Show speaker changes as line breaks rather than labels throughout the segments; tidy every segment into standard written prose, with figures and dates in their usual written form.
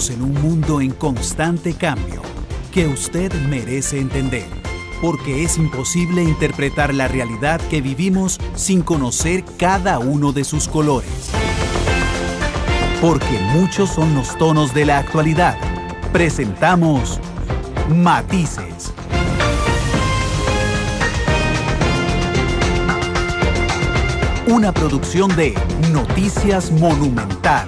Vivimos en un mundo en constante cambio que usted merece entender, porque es imposible interpretar la realidad que vivimos sin conocer cada uno de sus colores. Porque muchos son los tonos de la actualidad. Presentamos Matices. Una producción de Noticias Monumental.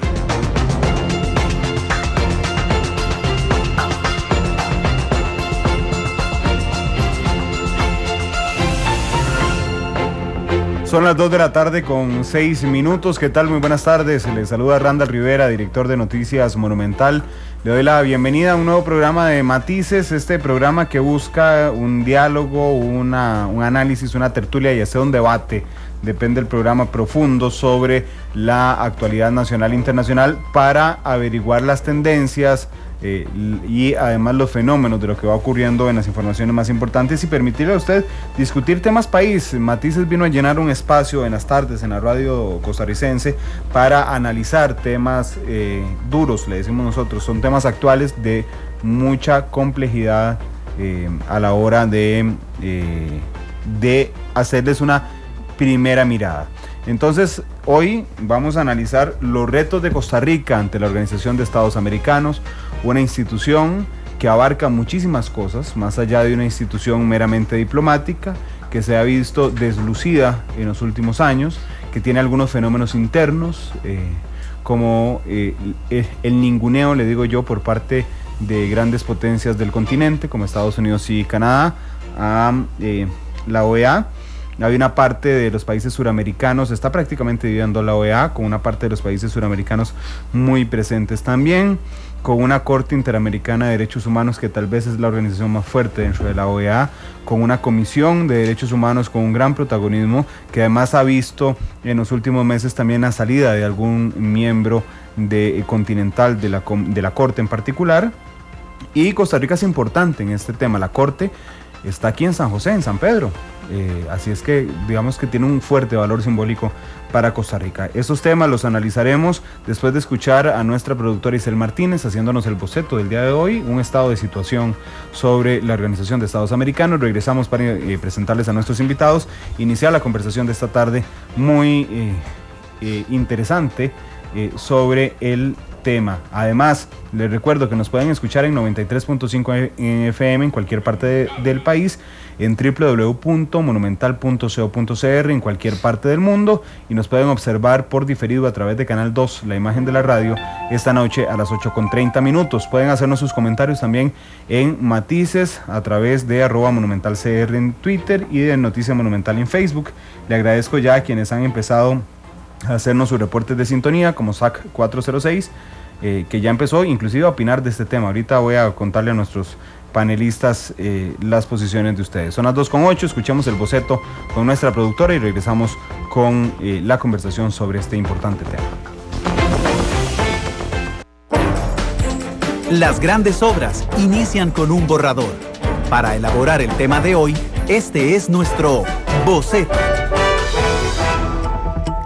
Son las 2 de la tarde con 6 minutos. ¿Qué tal? Muy buenas tardes. Les saluda Randall Rivera, director de Noticias Monumental. Le doy la bienvenida a un nuevo programa de Matices, este programa que busca un diálogo, un análisis, una tertulia y hacer un debate, depende del programa, profundo sobre la actualidad nacional e internacional para averiguar las tendencias y además los fenómenos de lo que va ocurriendo en las informaciones más importantes y permitirle a usted discutir temas país. Matices vino a llenar un espacio en las tardes en la radio costarricense para analizar temas duros, le decimos nosotros, son temas actuales de mucha complejidad a la hora de hacerles una primera mirada. Entonces, hoy vamos a analizar los retos de Costa Rica ante la Organización de Estados Americanos, una institución que abarca muchísimas cosas, más allá de una institución meramente diplomática, que se ha visto deslucida en los últimos años, que tiene algunos fenómenos internos, como el ninguneo, le digo yo, por parte de grandes potencias del continente, como Estados Unidos y Canadá, a la OEA. Hay una parte de los países suramericanos, está prácticamente dividiendo la OEA, con una parte de los países suramericanos muy presentes también, con una Corte Interamericana de Derechos Humanos que tal vez es la organización más fuerte dentro de la OEA, con una Comisión de Derechos Humanos con un gran protagonismo, que además ha visto en los últimos meses también la salida de algún miembro continental de la Corte en particular. Y Costa Rica es importante en este tema. La Corte está aquí en San José, en San Pedro, así es que digamos que tiene un fuerte valor simbólico para Costa Rica. Estos temas los analizaremos después de escuchar a nuestra productora Isel Martínez haciéndonos el boceto del día de hoy, un estado de situación sobre la Organización de Estados Americanos. Regresamos para presentarles a nuestros invitados, iniciar la conversación de esta tarde muy interesante sobre el tema. Además, les recuerdo que nos pueden escuchar en 93.5 FM en cualquier parte del país, en www.monumental.co.cr en cualquier parte del mundo, y nos pueden observar por diferido a través de Canal 2, la imagen de la radio, esta noche a las 8:30. Pueden hacernos sus comentarios también en Matices a través de @monumentalcr en Twitter y de Noticia Monumental en Facebook. Le agradezco ya a quienes han empezado a hacernos sus reportes de sintonía, como SAC 406, que ya empezó inclusive a opinar de este tema. Ahorita voy a contarle a nuestros panelistas las posiciones de ustedes. Son las 2:08, escuchamos el boceto con nuestra productora y regresamos con la conversación sobre este importante tema.
Las grandes obras inician con un borrador. Para elaborar el tema de hoy, este es nuestro boceto.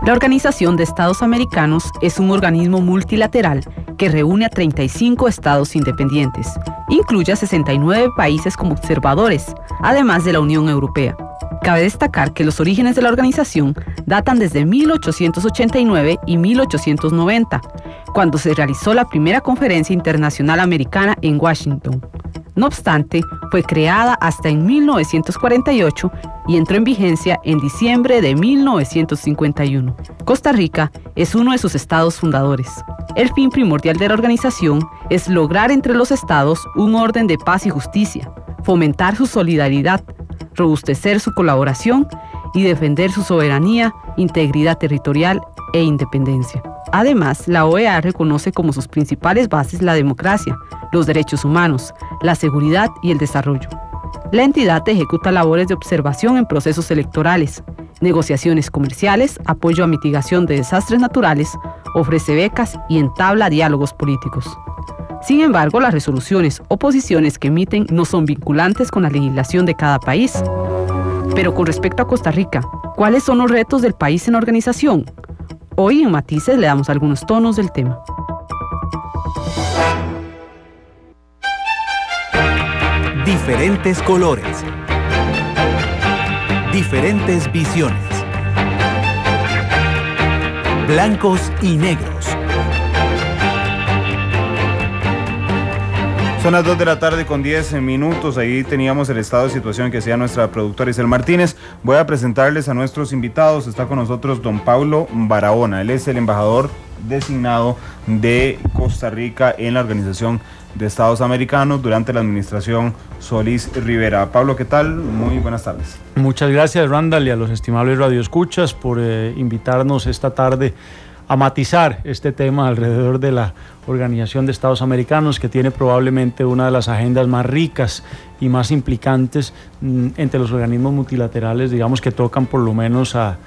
La Organización de Estados Americanos es un organismo multilateral que reúne a 35 estados independientes. Incluye a 69 países como observadores, además de la Unión Europea. Cabe destacar que los orígenes de la organización datan desde 1889 y 1890, cuando se realizó la primera conferencia internacional americana en Washington. No obstante, fue creada hasta en 1948 y entró en vigencia en diciembre de 1951. Costa Rica es uno de sus estados fundadores. El fin primordial de la organización es lograr entre los estados un orden de paz y justicia, fomentar su solidaridad, robustecer su colaboración y defender su soberanía, integridad territorial e independencia. Además, la OEA reconoce como sus principales bases la democracia, los derechos humanos, la seguridad y el desarrollo. La entidad ejecuta labores de observación en procesos electorales, negociaciones comerciales, apoyo a mitigación de desastres naturales, ofrece becas y entabla diálogos políticos. Sin embargo, las resoluciones o posiciones que emiten no son vinculantes con la legislación de cada país. Pero con respecto a Costa Rica, ¿cuáles son los retos del país en la organización? Hoy en Matices le damos algunos tonos del tema.
Diferentes colores. Diferentes visiones. Blancos y negros.
Son las 2 de la tarde con 10 minutos. Ahí teníamos el estado de situación que hacía nuestra productora Isel Martínez. Voy a presentarles a nuestros invitados. Está con nosotros don Pablo Barahona. Él es el embajador designado de Costa Rica en la Organización de Estados Americanos durante la administración Solís Rivera. Pablo, ¿qué tal? Muy buenas tardes.
Muchas gracias, Randall, y a los estimables radioescuchas por invitarnos esta tarde a matizar este tema alrededor de la Organización de Estados Americanos, que tiene probablemente una de las agendas más ricas y más implicantes entre los organismos multilaterales, digamos, que tocan por lo menos a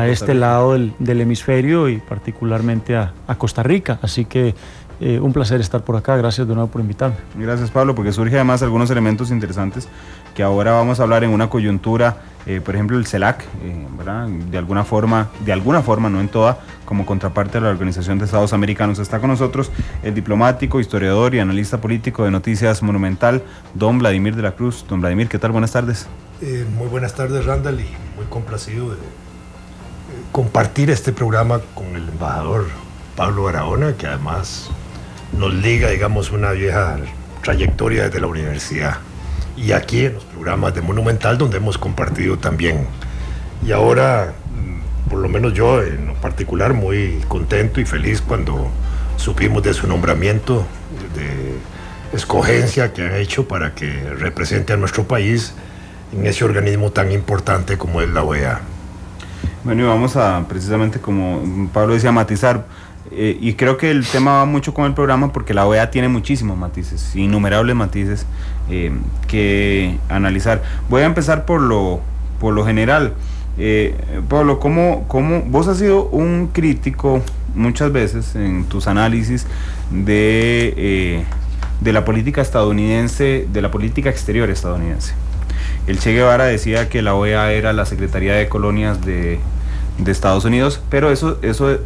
este lado del hemisferio y particularmente a Costa Rica. Así que un placer estar por acá. Gracias de nuevo por invitarme.
Gracias, Pablo, porque surge además algunos elementos interesantes que ahora vamos a hablar en una coyuntura, por ejemplo el CELAC, ¿verdad? De alguna forma, no en toda, como contraparte de la Organización de Estados Americanos. Está con nosotros el diplomático, historiador y analista político de Noticias Monumental, don Vladimir de la Cruz. Don Vladimir, ¿qué tal? Buenas tardes.
Muy buenas tardes, Randall, y muy complacido de compartir este programa con el embajador Pablo Barahona, que además nos liga, digamos, una vieja trayectoria desde la universidad y aquí en los programas de Monumental, donde hemos compartido también. Y ahora, por lo menos yo en lo particular, muy contento y feliz cuando supimos de su nombramiento, de escogencia que han hecho para que represente a nuestro país en ese organismo tan importante como es la OEA.
Bueno, y vamos a, precisamente como Pablo decía, matizar. Y creo que el tema va mucho con el programa porque la OEA tiene muchísimos matices, innumerables matices que analizar. Voy a empezar por lo general. Pablo, ¿cómo vos has sido un crítico muchas veces en tus análisis de la política estadounidense, de la política exterior estadounidense? El Che Guevara decía que la OEA era la Secretaría de Colonias de Estados Unidos, pero eso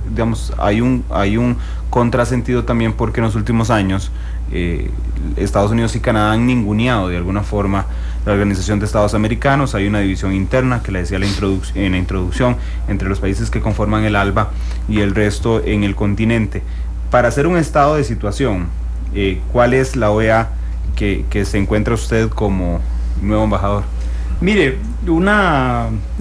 digamos, hay un contrasentido también, porque en los últimos años Estados Unidos y Canadá han ninguneado de alguna forma la Organización de Estados Americanos. Hay una división interna, que le decía en la introducción, entre los países que conforman el ALBA y el resto en el continente. Para hacer un estado de situación, ¿cuál es la OEA que se encuentra usted como nuevo embajador?
Mire, en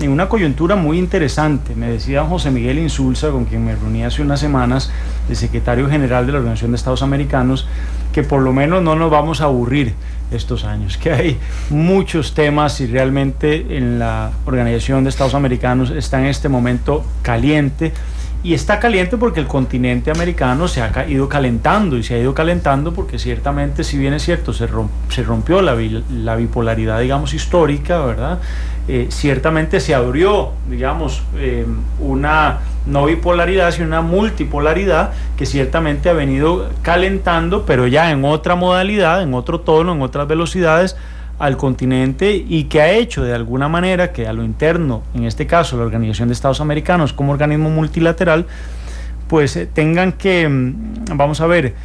una coyuntura muy interesante, me decía José Miguel Insulza, con quien me reuní hace unas semanas, el secretario general de la Organización de Estados Americanos, que por lo menos no nos vamos a aburrir estos años, que hay muchos temas y realmente en la Organización de Estados Americanos está en este momento caliente. Y está caliente porque el continente americano se ha ido calentando, y se ha ido calentando porque ciertamente, si bien es cierto, se rompió la bipolaridad, digamos, histórica, ¿verdad? Ciertamente se abrió, digamos, una no bipolaridad, sino una multipolaridad que ciertamente ha venido calentando, pero ya en otra modalidad, en otro tono, en otras velocidades, al continente, y que ha hecho de alguna manera que a lo interno, en este caso la Organización de Estados Americanos como organismo multilateral, pues tengan que, vamos a ver,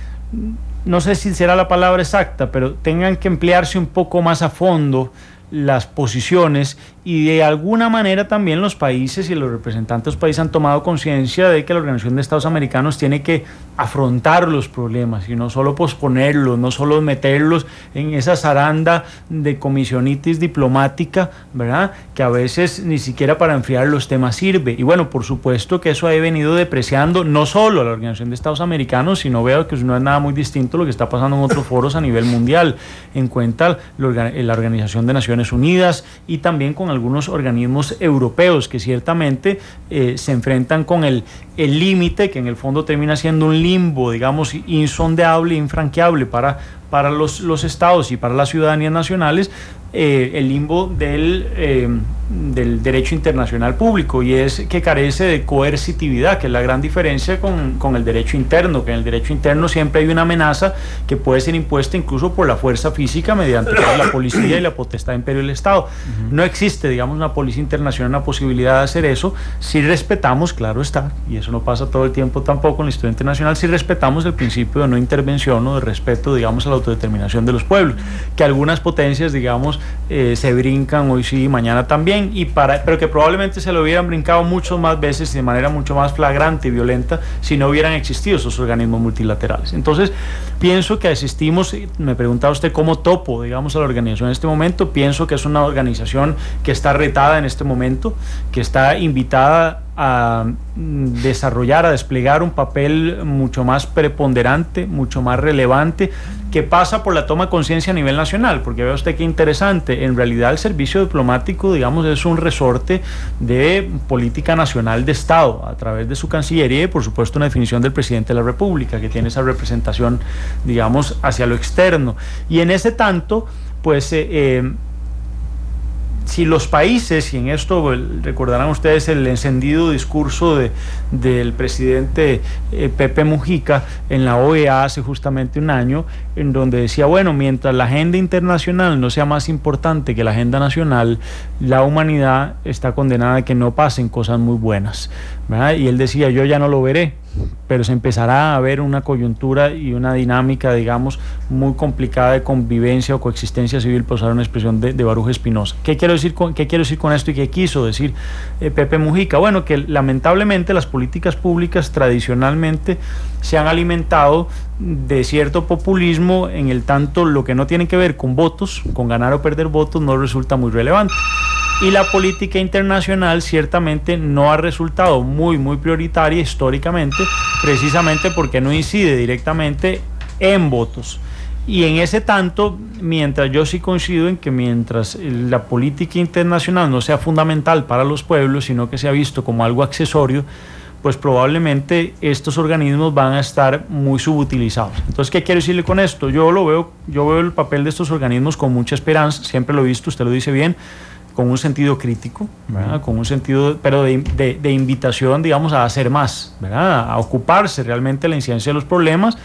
no sé si será la palabra exacta, pero tengan que emplearse un poco más a fondo las posiciones, y de alguna manera también los países y los representantes de los países han tomado conciencia de que la Organización de Estados Americanos tiene que afrontar los problemas y no solo posponerlos, no solo meterlos en esa zaranda de comisionitis diplomática, ¿verdad? Que a veces ni siquiera para enfriar los temas sirve. Y bueno, por supuesto que eso ha venido depreciando no solo a la Organización de Estados Americanos, sino veo que no es nada muy distinto a lo que está pasando en otros foros a nivel mundial, en cuenta la Organización de Naciones Unidas y también con algunos organismos europeos que ciertamente se enfrentan con el límite, que en el fondo termina siendo un limbo, digamos, insondeable, infranqueable para los estados y para las ciudadanías nacionales, el limbo del derecho internacional público, y es que carece de coercitividad, que es la gran diferencia con el derecho interno, que en el derecho interno siempre hay una amenaza que puede ser impuesta incluso por la fuerza física mediante la policía y la potestad de imperio del Estado. No existe, digamos, una policía internacional, una posibilidad de hacer eso, si respetamos, claro está, y eso no pasa todo el tiempo tampoco en la historia internacional, si respetamos el principio de no intervención o de respeto, digamos, a los autodeterminación de los pueblos, que algunas potencias, digamos, se brincan hoy sí y mañana también, pero que probablemente se lo hubieran brincado muchas más veces y de manera mucho más flagrante y violenta si no hubieran existido esos organismos multilaterales. Entonces, pienso que asistimos, me preguntaba usted cómo topo, digamos, a la organización en este momento. Pienso que es una organización que está retada en este momento, que está invitada a desarrollar, a desplegar un papel mucho más preponderante, mucho más relevante, que pasa por la toma de conciencia a nivel nacional, porque vea usted qué interesante, en realidad el servicio diplomático, digamos, es un resorte de política nacional de Estado, a través de su Cancillería y por supuesto una definición del presidente de la República, que tiene esa representación, digamos, hacia lo externo, y en ese tanto, pues, si los países, y en esto recordarán ustedes el encendido discurso del presidente Pepe Mujica en la OEA hace justamente un año, en donde decía, bueno, mientras la agenda internacional no sea más importante que la agenda nacional, la humanidad está condenada a que no pasen cosas muy buenas, ¿verdad? Y él decía, yo ya no lo veré, pero se empezará a ver una coyuntura y una dinámica, digamos, muy complicada de convivencia o coexistencia civil, por usar una expresión de Baruch Espinosa. ¿Qué quiero decir con esto y qué quiso decir Pepe Mujica? Bueno, que lamentablemente las políticas públicas tradicionalmente se han alimentado de cierto populismo, en el tanto lo que no tiene que ver con votos, con ganar o perder votos, no resulta muy relevante. Y la política internacional ciertamente no ha resultado muy prioritaria históricamente, precisamente porque no incide directamente en votos. Y en ese tanto, mientras yo sí coincido en que mientras la política internacional no sea fundamental para los pueblos, sino que sea visto como algo accesorio, pues probablemente estos organismos van a estar muy subutilizados. Entonces, ¿qué quiero decirle con esto? Yo veo el papel de estos organismos con mucha esperanza, siempre lo he visto, usted lo dice bien, con un sentido crítico, ¿verdad? Con un sentido, pero de invitación, digamos, a hacer más, ¿verdad? A ocuparse realmente de la incidencia de los problemas,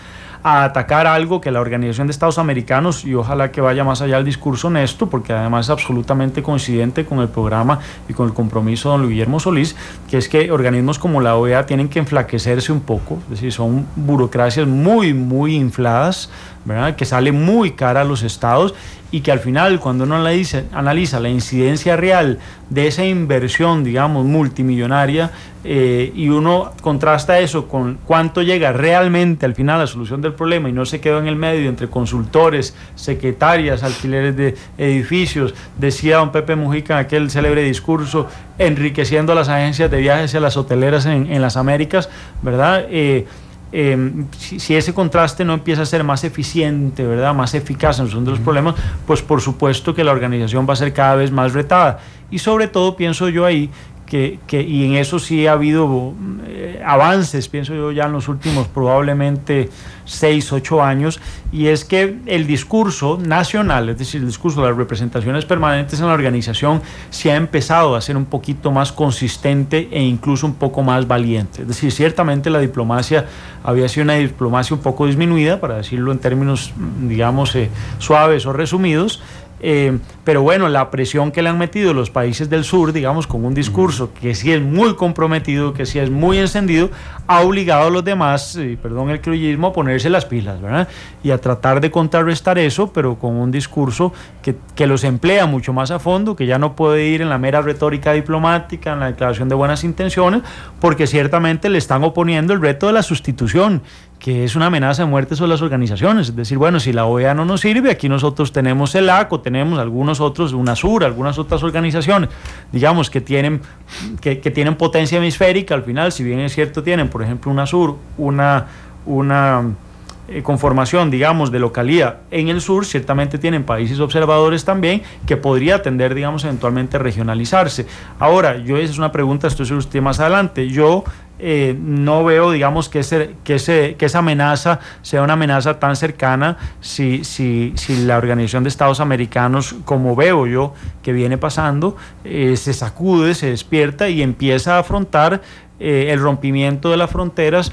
a atacar algo que la Organización de Estados Americanos, y ojalá que vaya más allá del discurso honesto, porque además es absolutamente coincidente con el programa y con el compromiso de don Guillermo Solís, que es que organismos como la OEA tienen que enflaquecerse un poco, es decir, son burocracias muy infladas, ¿verdad? Que sale muy cara a los estados, y que al final, cuando uno analiza la incidencia real de esa inversión, digamos, multimillonaria, y uno contrasta eso con cuánto llega realmente al final a la solución del problema, y no se quedó en el medio entre consultores, secretarias, alquileres de edificios, decía don Pepe Mujica en aquel célebre discurso, enriqueciendo a las agencias de viajes y a las hoteleras en las Américas, ¿verdad? Si ese contraste no empieza a ser más eficiente, ¿verdad?, más eficaz en solución de los problemas, pues por supuesto que la organización va a ser cada vez más retada. Y sobre todo pienso yo ahí y en eso sí ha habido avances, pienso yo, ya en los últimos probablemente 6-8 años, y es que el discurso nacional, es decir, el discurso de las representaciones permanentes en la organización, se ha empezado a ser un poquito más consistente e incluso un poco más valiente. Es decir, ciertamente la diplomacia había sido una diplomacia un poco disminuida, para decirlo en términos, digamos, suaves o resumidos, pero bueno, la presión que le han metido los países del sur, digamos, con un discurso que sí es muy comprometido, que sí es muy encendido, ha obligado a los demás, perdón el criollismo, a ponerse las pilas, ¿verdad? Y a tratar de contrarrestar eso, pero con un discurso que los emplea mucho más a fondo, que ya no puede ir en la mera retórica diplomática, en la declaración de buenas intenciones, porque ciertamente le están oponiendo el reto de la sustitución, que es una amenaza de muerte sobre las organizaciones. Es decir, bueno, si la OEA no nos sirve, aquí nosotros tenemos el ACO, tenemos algunos otros, UNASUR, algunas otras organizaciones, digamos, que tienen potencia hemisférica. Al final, si bien es cierto, tienen, por ejemplo, UNASUR, una conformación, digamos, de localía en el sur, ciertamente tienen países observadores también, que podría tender, digamos, eventualmente a regionalizarse. Ahora, esa es una pregunta, esto es usted más adelante, yo no veo, digamos, que esa amenaza sea una amenaza tan cercana si la Organización de Estados Americanos, como veo yo que viene pasando, se sacude, se despierta y empieza a afrontar el rompimiento de las fronteras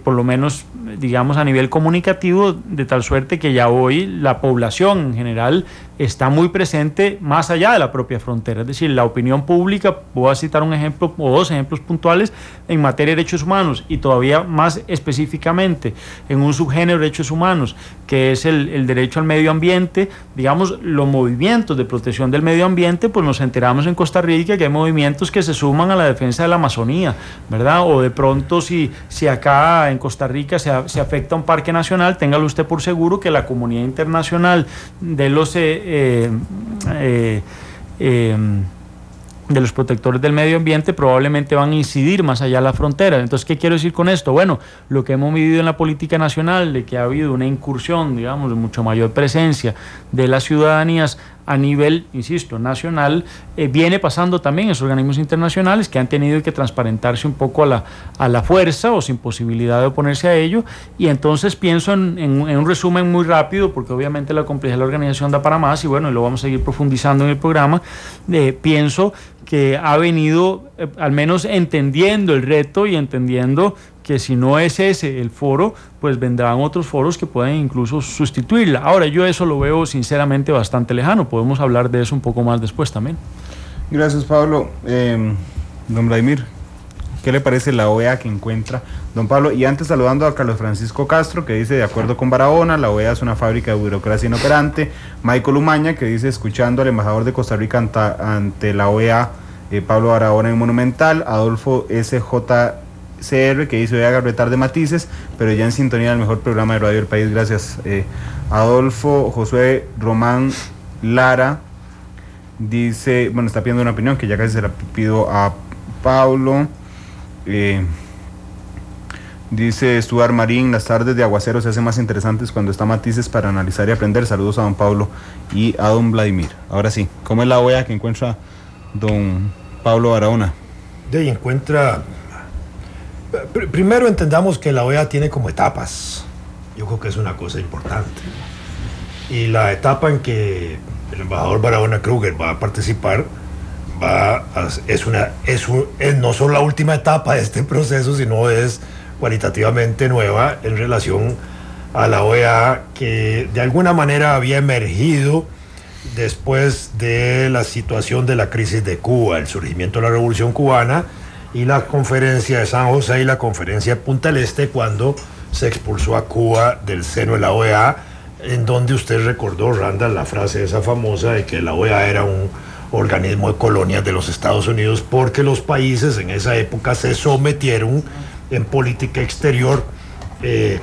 por lo menos, digamos, a nivel comunicativo, de tal suerte que ya hoy la población en general está muy presente más allá de la propia frontera. Es decir, la opinión pública, voy a citar un ejemplo o dos ejemplos puntuales en materia de derechos humanos, y todavía más específicamente en un subgénero de derechos humanos, que es el derecho al medio ambiente. Digamos, los movimientos de protección del medio ambiente, pues nos enteramos en Costa Rica que hay movimientos que se suman a la defensa de la Amazonía, ¿verdad? O de pronto si acá en Costa Rica se afecta un parque nacional, téngalo usted por seguro que la comunidad internacional de los protectores del medio ambiente probablemente van a incidir más allá de la frontera. Entonces, ¿qué quiero decir con esto? Bueno, lo que hemos vivido en la política nacional, de que ha habido una incursión, digamos, de mucho mayor presencia de las ciudadanías a nivel, insisto, nacional, viene pasando también en esos organismos internacionales que han tenido que transparentarse un poco a la fuerza o sin posibilidad de oponerse a ello. Y entonces pienso en un resumen muy rápido, porque obviamente la complejidad de la organización da para más, y bueno, lo vamos a seguir profundizando en el programa. Pienso que ha venido al menos entendiendo el reto y entendiendo que si no es ese el foro, pues vendrán otros foros que pueden incluso sustituirla. Ahora, yo eso lo veo sinceramente bastante lejano. Podemos hablar de eso un poco más después también.
Gracias, Pablo. Don Vladimir, ¿qué le parece la OEA que encuentra don Pablo? Y antes, saludando a Carlos Francisco Castro, que dice: de acuerdo con Barahona, la OEA es una fábrica de burocracia inoperante. Michael Umaña, que dice: escuchando al embajador de Costa Rica ante la OEA, Pablo Barahona en Monumental. Adolfo SJCR, que dice: voy a agarretar de matices, pero ya en sintonía del mejor programa de radio del país. Gracias. Adolfo Josué Román Lara dice, bueno, está pidiendo una opinión que ya casi se la pido a Pablo. Dice Stuart Marín: las tardes de aguacero se hacen más interesantes cuando está matices para analizar y aprender. Saludos a don Pablo y a don Vladimir. Ahora sí, ¿cómo es la OEA que encuentra don Pablo Barahona?
De encuentra... Primero entendamos que la OEA tiene como etapas. Yo creo que es una cosa importante. Y la etapa en que el embajador Barahona Kruger va a participar es no solo la última etapa de este proceso, sino es cualitativamente nueva en relación a la OEA, que de alguna manera había emergido después de la situación de la crisis de Cuba, el surgimiento de la Revolución Cubana y la conferencia de San José y la conferencia de Punta del Este, cuando se expulsó a Cuba del seno de la OEA, en donde usted recordó, Randall, la frase esa famosa de que la OEA era un organismo de colonias de los Estados Unidos, porque los países en esa época se sometieron en política exterior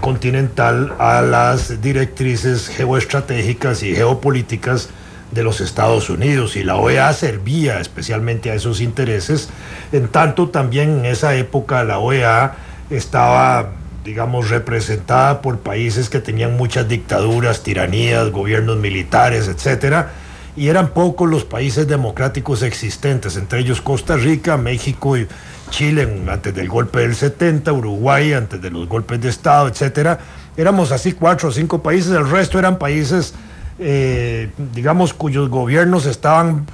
continental a las directrices geoestratégicas y geopolíticas de los Estados Unidos, y la OEA servía especialmente a esos intereses. En tanto, también en esa época la OEA estaba, digamos, representada por países que tenían muchas dictaduras, tiranías, gobiernos militares, etcétera, y eran pocos los países democráticos existentes, entre ellos Costa Rica, México y Chile antes del golpe del 70, Uruguay antes de los golpes de Estado, etcétera. Éramos así 4 o 5 países, el resto eran países digamos, cuyos gobiernos estaban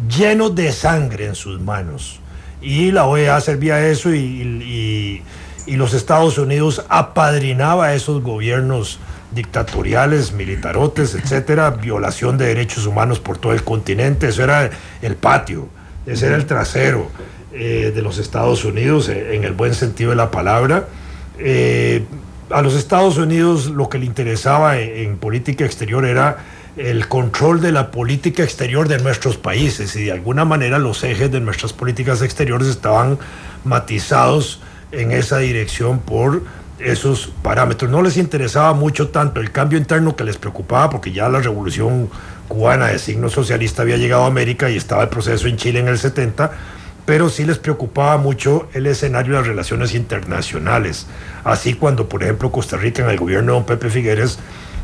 llenos de sangre en sus manos, y la OEA servía a eso, y los Estados Unidos apadrinaba a esos gobiernos dictatoriales, militarotes, etcétera, violación de derechos humanos por todo el continente. Eso era el patio, ese era el trasero de los Estados Unidos, en el buen sentido de la palabra. A los Estados Unidos lo que le interesaba en política exterior era el control de la política exterior de nuestros países, y de alguna manera los ejes de nuestras políticas exteriores estaban matizados en esa dirección por esos parámetros. No les interesaba mucho tanto el cambio interno, que les preocupaba porque ya la revolución cubana de signo socialista había llegado a América y estaba el proceso en Chile en el 70, pero sí les preocupaba mucho el escenario de las relaciones internacionales. Así, cuando por ejemplo Costa Rica en el gobierno de don Pepe Figueres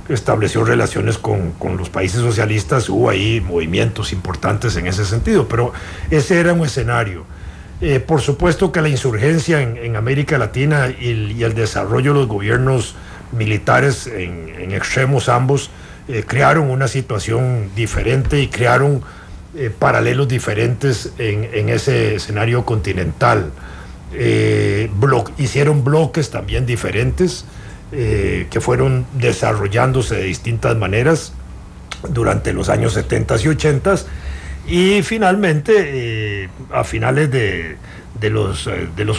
estableció relaciones con los países socialistas, hubo ahí movimientos importantes en ese sentido, pero ese era un escenario. Por supuesto que la insurgencia en América Latina y el desarrollo de los gobiernos militares en extremos ambos crearon una situación diferente y crearon paralelos diferentes en ese escenario continental. hicieron bloques también diferentes que fueron desarrollándose de distintas maneras durante los años 70 y 80 y finalmente a finales de los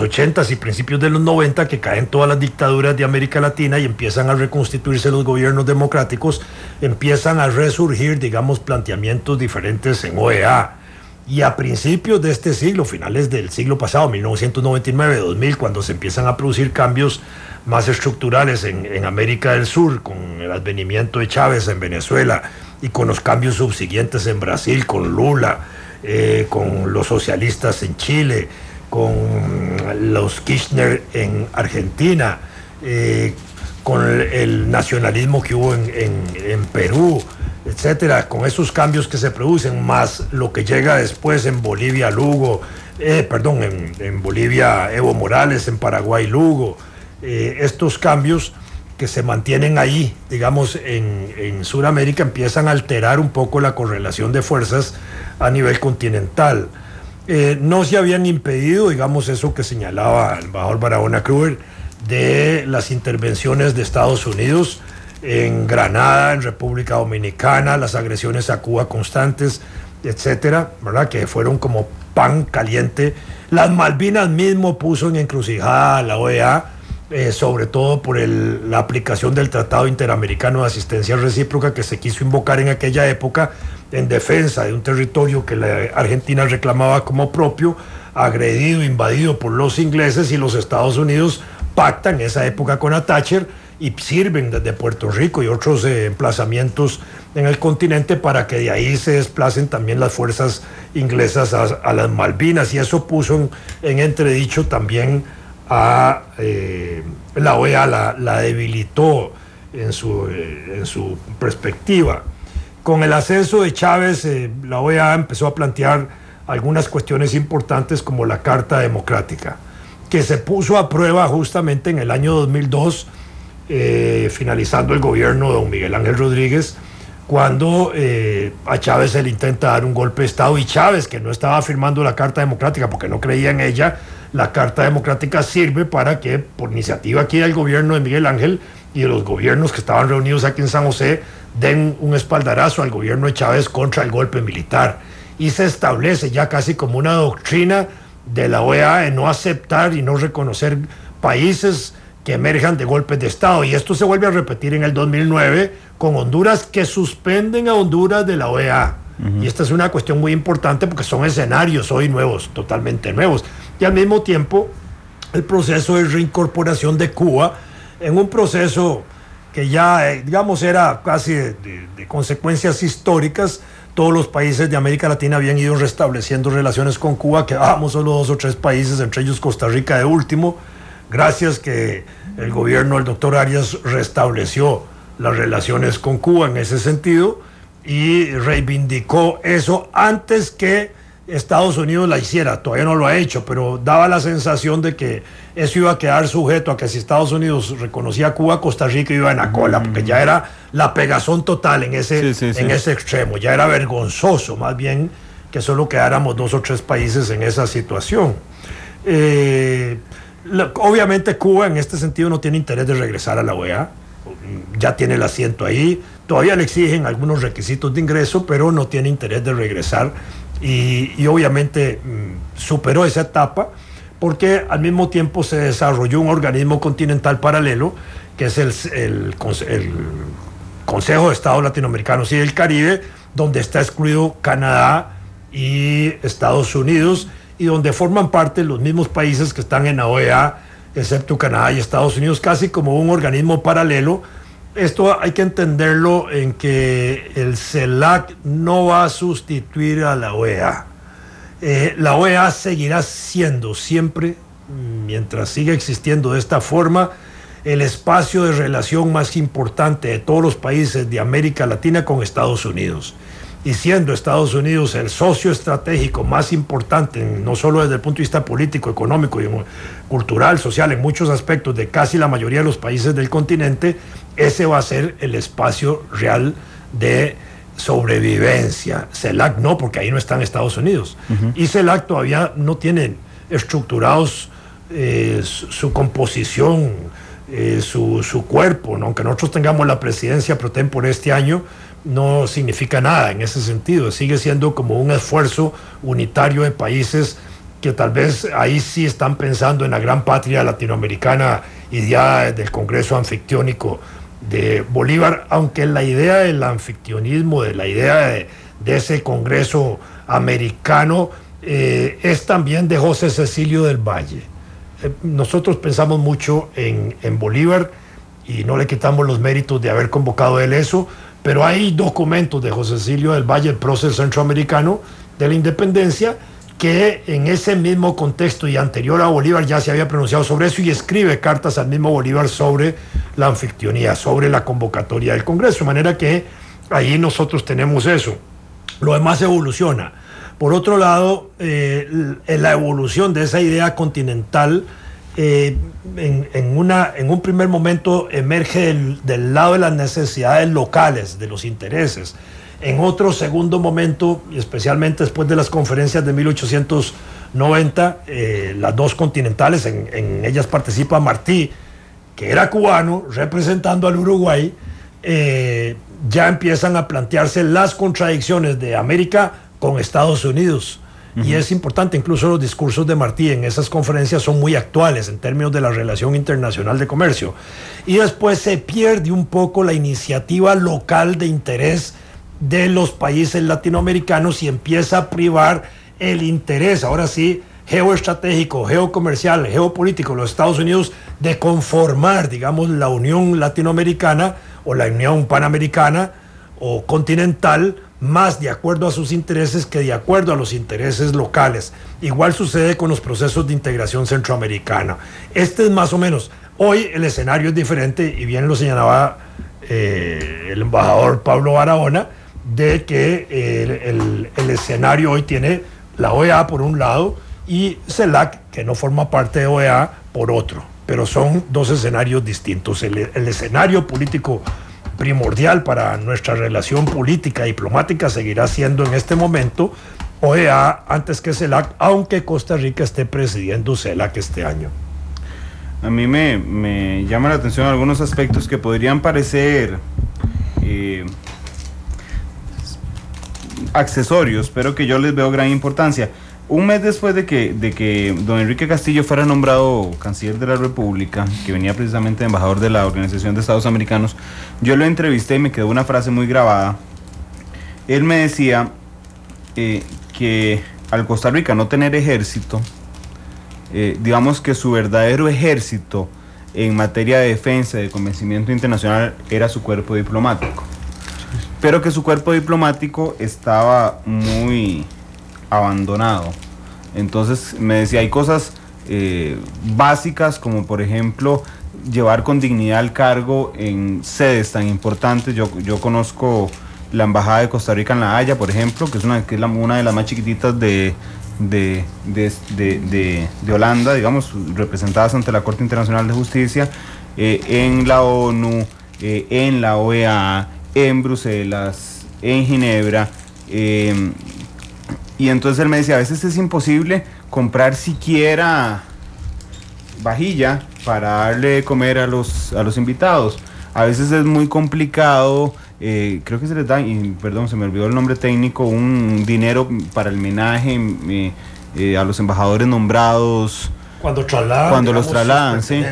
80 y principios de los 90 que caen todas las dictaduras de América Latina y empiezan a reconstituirse los gobiernos democráticos, empiezan a resurgir, digamos, planteamientos diferentes en OEA. Y a principios de este siglo, finales del siglo pasado, 1999-2000, cuando se empiezan a producir cambios más estructurales en América del Sur, con el advenimiento de Chávez en Venezuela y con los cambios subsiguientes en Brasil, con Lula, con los socialistas en Chile, con los Kirchner en Argentina, con el nacionalismo que hubo en Perú, etcétera, con esos cambios que se producen, más lo que llega después en Bolivia, en Bolivia Evo Morales, en Paraguay Lugo, estos cambios que se mantienen ahí, digamos, en Sudamérica, empiezan a alterar un poco la correlación de fuerzas a nivel continental. No se habían impedido, digamos, eso que señalaba el embajador Barahona Kruger, de las intervenciones de Estados Unidos en Granada, en República Dominicana, las agresiones a Cuba constantes, etcétera, ¿verdad? Que fueron como pan caliente. Las Malvinas mismo puso en encrucijada a la OEA, sobre todo por la aplicación del Tratado Interamericano de Asistencia Recíproca que se quiso invocar en aquella época en defensa de un territorio que la Argentina reclamaba como propio, agredido, invadido por los ingleses, y los Estados Unidos pactan en esa época con Thatcher y sirven desde Puerto Rico y otros emplazamientos en el continente para que de ahí se desplacen también las fuerzas inglesas a las Malvinas, y eso puso en entredicho también a la OEA, la debilitó en su perspectiva. Con el ascenso de Chávez, la OEA empezó a plantear algunas cuestiones importantes como la Carta Democrática, que se puso a prueba justamente en el año 2002, finalizando el gobierno de don Miguel Ángel Rodríguez, cuando a Chávez se le intenta dar un golpe de Estado, y Chávez, que no estaba firmando la Carta Democrática porque no creía en ella, la Carta Democrática sirve para que, por iniciativa aquí del gobierno de Miguel Ángel y de los gobiernos que estaban reunidos aquí en San José, den un espaldarazo al gobierno de Chávez contra el golpe militar. Y se establece ya casi como una doctrina de la OEA de no aceptar y no reconocer países que emerjan de golpes de Estado. Y esto se vuelve a repetir en el 2009 con Honduras, que suspenden a Honduras de la OEA. Y esta es una cuestión muy importante porque son escenarios hoy nuevos, totalmente nuevos. Y al mismo tiempo, el proceso de reincorporación de Cuba, en un proceso que ya, digamos, era casi de consecuencias históricas. Todos los países de América Latina habían ido restableciendo relaciones con Cuba, quedábamos solo 2 o 3 países, entre ellos Costa Rica de último, gracias que el gobierno del doctor Arias restableció las relaciones con Cuba en ese sentido y reivindicó eso antes que Estados Unidos la hiciera. Todavía no lo ha hecho, pero daba la sensación de que eso iba a quedar sujeto a que si Estados Unidos reconocía a Cuba, Costa Rica iba en la cola, porque ya era la pegazón total en ese extremo. Ya era vergonzoso, más bien, que solo quedáramos 2 o 3 países en esa situación. Obviamente Cuba en este sentido no tiene interés de regresar a la OEA, ya tiene el asiento ahí, todavía le exigen algunos requisitos de ingreso, pero no tiene interés de regresar. Y obviamente superó esa etapa porque al mismo tiempo se desarrolló un organismo continental paralelo que es el Consejo de Estados Latinoamericanos y del Caribe, donde está excluido Canadá y Estados Unidos, y donde forman parte los mismos países que están en la OEA, excepto Canadá y Estados Unidos, casi como un organismo paralelo. Esto hay que entenderlo en que el CELAC no va a sustituir a la OEA. La OEA seguirá siendo siempre, mientras siga existiendo de esta forma, el espacio de relación más importante de todos los países de América Latina con Estados Unidos. Y siendo Estados Unidos el socio estratégico más importante, no solo desde el punto de vista político, económico, cultural, social, en muchos aspectos de casi la mayoría de los países del continente, ese va a ser el espacio real de sobrevivencia. CELAC no, porque ahí no están Estados Unidos. Y CELAC todavía no tiene estructurados su composición, su cuerpo, ¿no? Aunque nosotros tengamos la presidencia pro tempore este año, no significa nada en ese sentido. Sigue siendo como un esfuerzo unitario de países que tal vez ahí sí están pensando en la gran patria latinoamericana y ya del Congreso anfictiónico de Bolívar, aunque la idea del anfictionismo, de la idea de ese Congreso americano, es también de José Cecilio del Valle. Nosotros pensamos mucho en Bolívar y no le quitamos los méritos de haber convocado él eso, pero hay documentos de José Cecilio del Valle, el prócer centroamericano de la independencia, que en ese mismo contexto y anterior a Bolívar ya se había pronunciado sobre eso y escribe cartas al mismo Bolívar sobre la anfictionía, sobre la convocatoria del Congreso, de manera que ahí nosotros tenemos eso. Lo demás evoluciona. Por otro lado, la evolución de esa idea continental en un primer momento emerge del lado de las necesidades locales, de los intereses. En otro segundo momento, y especialmente después de las conferencias de 1890, las dos continentales, en ellas participa Martí, que era cubano, representando al Uruguay, ya empiezan a plantearse las contradicciones de América con Estados Unidos. Y es importante, incluso los discursos de Martí en esas conferencias son muy actuales en términos de la relación internacional de comercio. Y después se pierde un poco la iniciativa local de interés de los países latinoamericanos y empieza a privar el interés, ahora sí, geoestratégico, geocomercial, geopolítico de los Estados Unidos de conformar, digamos, la Unión Latinoamericana o la Unión Panamericana o continental, más de acuerdo a sus intereses que de acuerdo a los intereses locales. Igual sucede con los procesos de integración centroamericana. Este es más o menos, hoy el escenario es diferente y bien lo señalaba el embajador Pablo Barahona, de que el escenario hoy tiene la OEA por un lado y CELAC, que no forma parte de OEA, por otro, pero son dos escenarios distintos. El escenario político primordial para nuestra relación política y diplomática seguirá siendo en este momento OEA antes que CELAC, aunque Costa Rica esté presidiendo CELAC este año.
A mí me llama la atención algunos aspectos que podrían parecer accesorios, pero que yo les veo gran importancia. Un mes después de que don Enrique Castillo fuera nombrado canciller de la República, que venía precisamente de embajador de la Organización de Estados Americanos, yo lo entrevisté y me quedó una frase muy grabada. Él me decía que al Costa Rica no tener ejército, digamos que su verdadero ejército en materia de defensa, de convencimiento internacional, era su cuerpo diplomático, pero que su cuerpo diplomático estaba muy abandonado. Entonces me decía, hay cosas básicas como por ejemplo llevar con dignidad el cargo en sedes tan importantes. Yo conozco la embajada de Costa Rica en La Haya, por ejemplo, que es una de las más chiquititas de Holanda, digamos, representadas ante la Corte Internacional de Justicia, en la ONU, en la OEA, en Bruselas, en Ginebra, y entonces él me decía, a veces es imposible comprar siquiera vajilla para darle de comer a los invitados. A veces es muy complicado, creo que se les da, y perdón, se me olvidó el nombre técnico, un dinero para el homenaje a los embajadores nombrados. Cuando los trasladan, sí,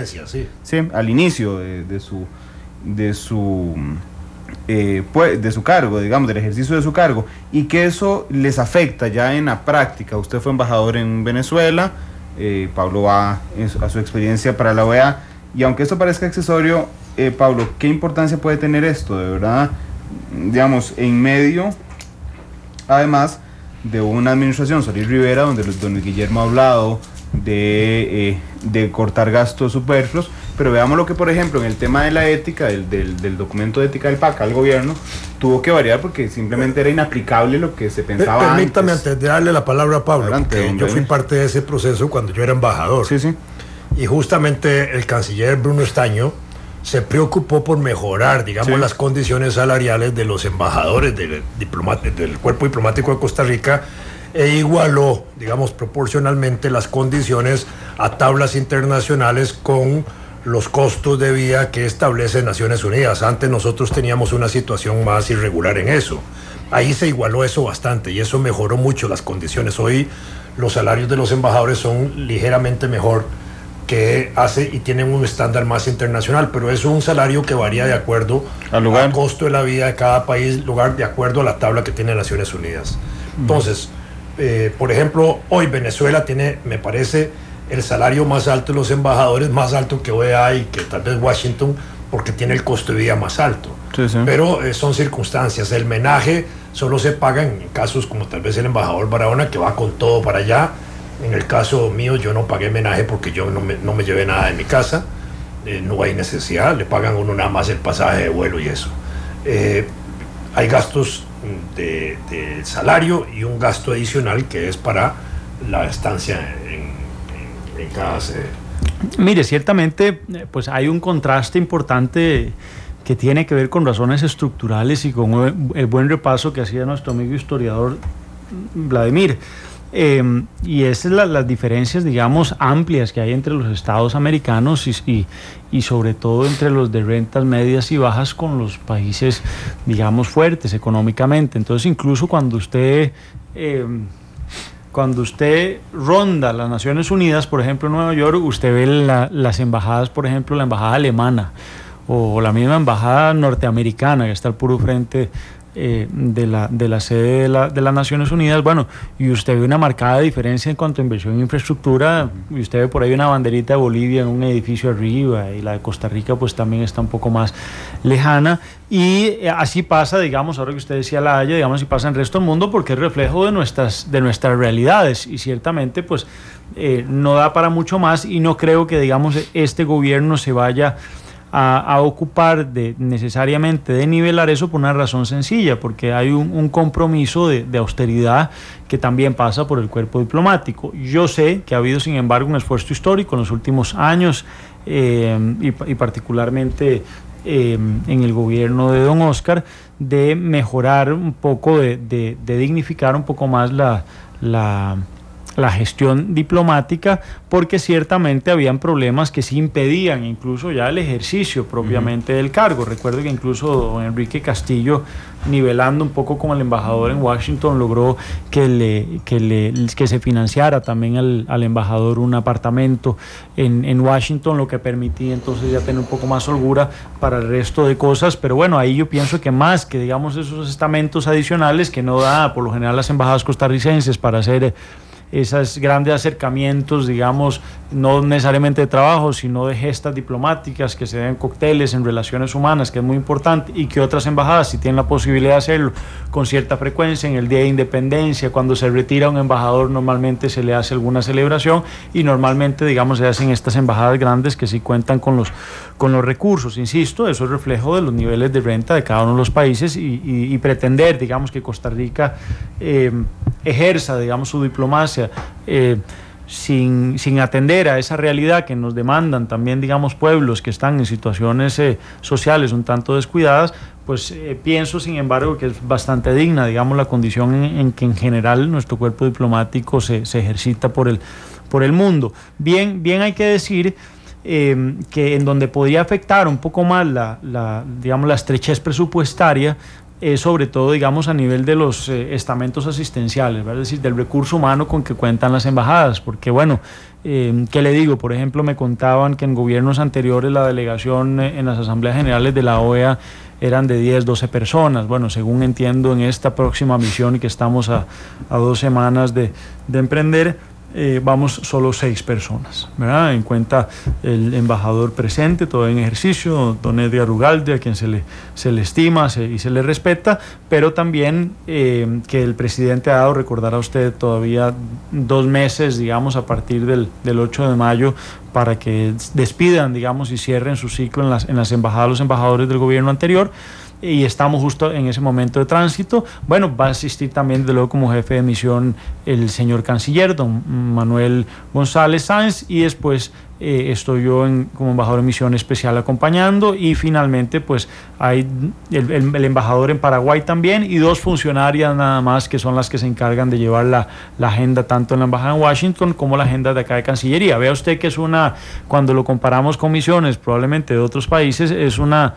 al inicio de su cargo, digamos, del ejercicio de su cargo, y que eso les afecta ya en la práctica. Usted fue embajador en Venezuela, Pablo va a su experiencia para la OEA, y aunque esto parezca accesorio, Pablo, ¿qué importancia puede tener esto, de verdad, digamos, en medio, además, de una administración, Solís Rivera, donde don Guillermo ha hablado de cortar gastos superfluos, pero veamos lo que, por ejemplo, en el tema de la ética, del documento de ética del PACA al gobierno, tuvo que variar porque simplemente era inaplicable lo que se pensaba.
Permítame antes de darle la palabra a Pablo, adelante, yo fui parte de ese proceso cuando yo era embajador.
Sí, sí.
Y justamente el canciller Bruno Estaño se preocupó por mejorar, digamos, las condiciones salariales de los embajadores del cuerpo diplomático de Costa Rica, e igualó, digamos, proporcionalmente las condiciones a tablas internacionales con los costos de vida que establece Naciones Unidas. Antes nosotros teníamos una situación más irregular en eso. Ahí se igualó eso bastante y eso mejoró mucho las condiciones. Hoy los salarios de los embajadores son ligeramente mejor que hace y tienen un estándar más internacional, pero es un salario que varía de acuerdo al costo de la vida de cada país, lugar de acuerdo a la tabla que tiene Naciones Unidas. Entonces, por ejemplo, hoy Venezuela tiene, me parece, el salario más alto de los embajadores, más alto que OEA y que tal vez Washington, porque tiene el costo de vida más alto. Sí, sí. Pero son circunstancias. El menaje solo se paga en casos como tal vez el embajador Barahona, que va con todo para allá. En el caso mío, yo no pagué menaje porque yo no me llevé nada de mi casa. No hay necesidad, le pagan a uno nada más el pasaje de vuelo y eso. Hay gastos de salario y un gasto adicional que es para la estancia en cada sede.
Mire, ciertamente pues hay un contraste importante que tiene que ver con razones estructurales y con el buen repaso que hacía nuestro amigo historiador Vladimir. Y esas son las diferencias, digamos, amplias que hay entre los estados americanos y sobre todo entre los de rentas medias y bajas con los países, digamos, fuertes económicamente. Entonces, incluso cuando usted ronda las Naciones Unidas, por ejemplo en Nueva York, usted ve las embajadas, por ejemplo la embajada alemana o la misma embajada norteamericana que está al puro frente de la sede de las Naciones Unidas. Bueno, y usted ve una marcada diferencia en cuanto a inversión en infraestructura, y usted ve por ahí una banderita de Bolivia en un edificio arriba, y la de Costa Rica pues también está un poco más lejana, y así pasa, digamos, ahora que usted decía La Haya, digamos, y pasa en el resto del mundo porque es reflejo de nuestras realidades, y ciertamente pues no da para mucho más, y no creo que, digamos, este gobierno se vaya a ocupar necesariamente de nivelar eso por una razón sencilla, porque hay un compromiso de austeridad que también pasa por el cuerpo diplomático. Yo sé que ha habido, sin embargo, un esfuerzo histórico en los últimos años y particularmente en el gobierno de don Oscar, de mejorar un poco, de dignificar un poco más la gestión diplomática, porque ciertamente habían problemas que sí impedían incluso ya el ejercicio propiamente del cargo. Recuerdo que incluso don Enrique Castillo, nivelando un poco con el embajador en Washington, logró que se financiara también al embajador un apartamento en Washington, lo que permitía entonces ya tener un poco más holgura para el resto de cosas. Pero bueno, ahí yo pienso que más que, digamos, esos estamentos adicionales que no da por lo general las embajadas costarricenses para hacer esos grandes acercamientos, digamos, no necesariamente de trabajo, sino de gestas diplomáticas, que se den cócteles en relaciones humanas, que es muy importante, y que otras embajadas, si tienen la posibilidad de hacerlo con cierta frecuencia, en el Día de Independencia, cuando se retira un embajador, normalmente se le hace alguna celebración, y normalmente, digamos, se hacen estas embajadas grandes que sí cuentan con los recursos. Insisto, eso es reflejo de los niveles de renta de cada uno de los países, y pretender, digamos, que Costa Rica ejerza, digamos, su diplomacia sin atender a esa realidad que nos demandan también, digamos, pueblos que están en situaciones sociales un tanto descuidadas, pues pienso, sin embargo, que es bastante digna, digamos, la condición en que en general nuestro cuerpo diplomático se ejercita por el mundo. Bien hay que decir que en donde podría afectar un poco más digamos, la estrechez presupuestaria, sobre todo, digamos, a nivel de los estamentos asistenciales, ¿verdad? Es decir, del recurso humano con que cuentan las embajadas, porque bueno, ¿qué le digo? Por ejemplo, me contaban que en gobiernos anteriores la delegación en las asambleas generales de la OEA eran de 10, 12 personas. Bueno, según entiendo, en esta próxima misión que estamos a 2 semanas de emprender, vamos solo 6 personas, ¿verdad? En cuenta el embajador presente, todo en ejercicio, don Edgar Ugalde, a quien se le estima y se le respeta, pero también que el presidente ha dado, recordará usted, todavía 2 meses, digamos, a partir del 8 de mayo, para que despidan, digamos, y cierren su ciclo en las embajadas los embajadores del gobierno anterior. y estamos justo en ese momento de tránsito. Bueno, va a asistir también de luego como jefe de misión el señor canciller, don Manuel González Sáenz, y después estoy yo como embajador en misión especial acompañando, y finalmente pues hay el embajador en Paraguay también, y 2 funcionarias nada más que son las que se encargan de llevar la agenda tanto en la embajada en Washington como la agenda de acá de Cancillería. Vea usted que cuando lo comparamos con misiones probablemente de otros países, es una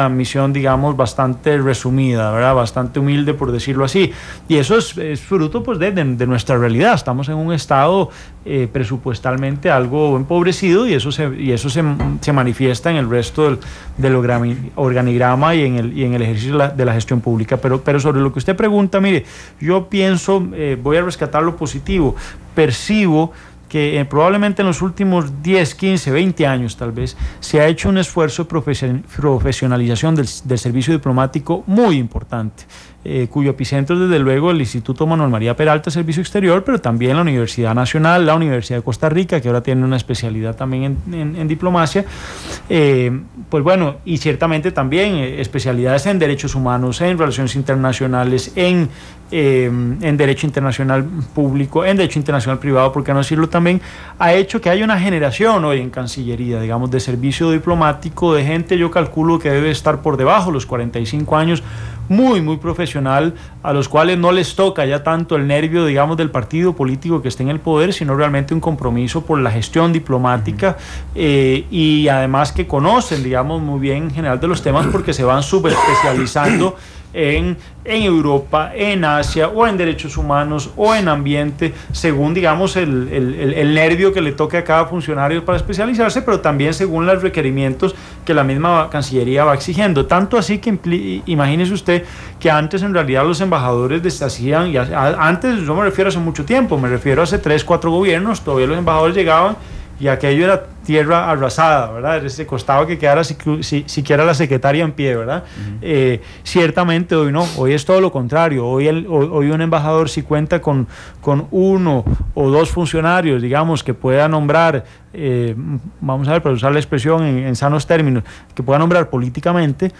misión, digamos, bastante resumida, ¿verdad? Bastante humilde, por decirlo así, y eso es fruto pues de nuestra realidad. Estamos en un estado presupuestalmente algo empobrecido, y eso se manifiesta en el resto del organigrama y en el ejercicio de la gestión pública. Pero sobre lo que usted pregunta, mire, yo pienso, voy a rescatar lo positivo, percibo que probablemente en los últimos 10, 15, 20 años tal vez se ha hecho un esfuerzo de profesionalización del servicio diplomático muy importante, cuyo epicentro es desde luego el Instituto Manuel María Peralta Servicio Exterior, pero también la Universidad Nacional, la Universidad de Costa Rica, que ahora tiene una especialidad también en diplomacia, pues bueno, y ciertamente también especialidades en derechos humanos, en relaciones internacionales, en derecho internacional público, en derecho internacional privado, por qué no decirlo también, ha hecho que haya una generación hoy en Cancillería, digamos, de servicio diplomático, de gente, yo calculo que debe estar por debajo de los 45 años, muy, muy profesional, a los cuales no les toca ya tanto el nervio, digamos, del partido político que esté en el poder, sino realmente un compromiso por la gestión diplomática, y además que conocen, digamos, muy bien en general de los temas, porque se van subespecializando en Europa, en Asia, o en derechos humanos, o en ambiente, según, digamos, el nervio que le toque a cada funcionario para especializarse, pero también según los requerimientos que la misma Cancillería va exigiendo. Tanto así que imagínese usted que antes en realidad los embajadores deshacían, antes, yo me refiero a hace mucho tiempo, me refiero a hace 3, 4 gobiernos, todavía los embajadores llegaban y aquello era tierra arrasada, ¿verdad? Se costaba que quedara siquiera la secretaria en pie, ¿verdad? Ciertamente hoy no, hoy es todo lo contrario. Hoy un embajador, si cuenta con 1 o 2 funcionarios, digamos, que pueda nombrar, vamos a ver, para usar la expresión en sanos términos, que pueda nombrar políticamente,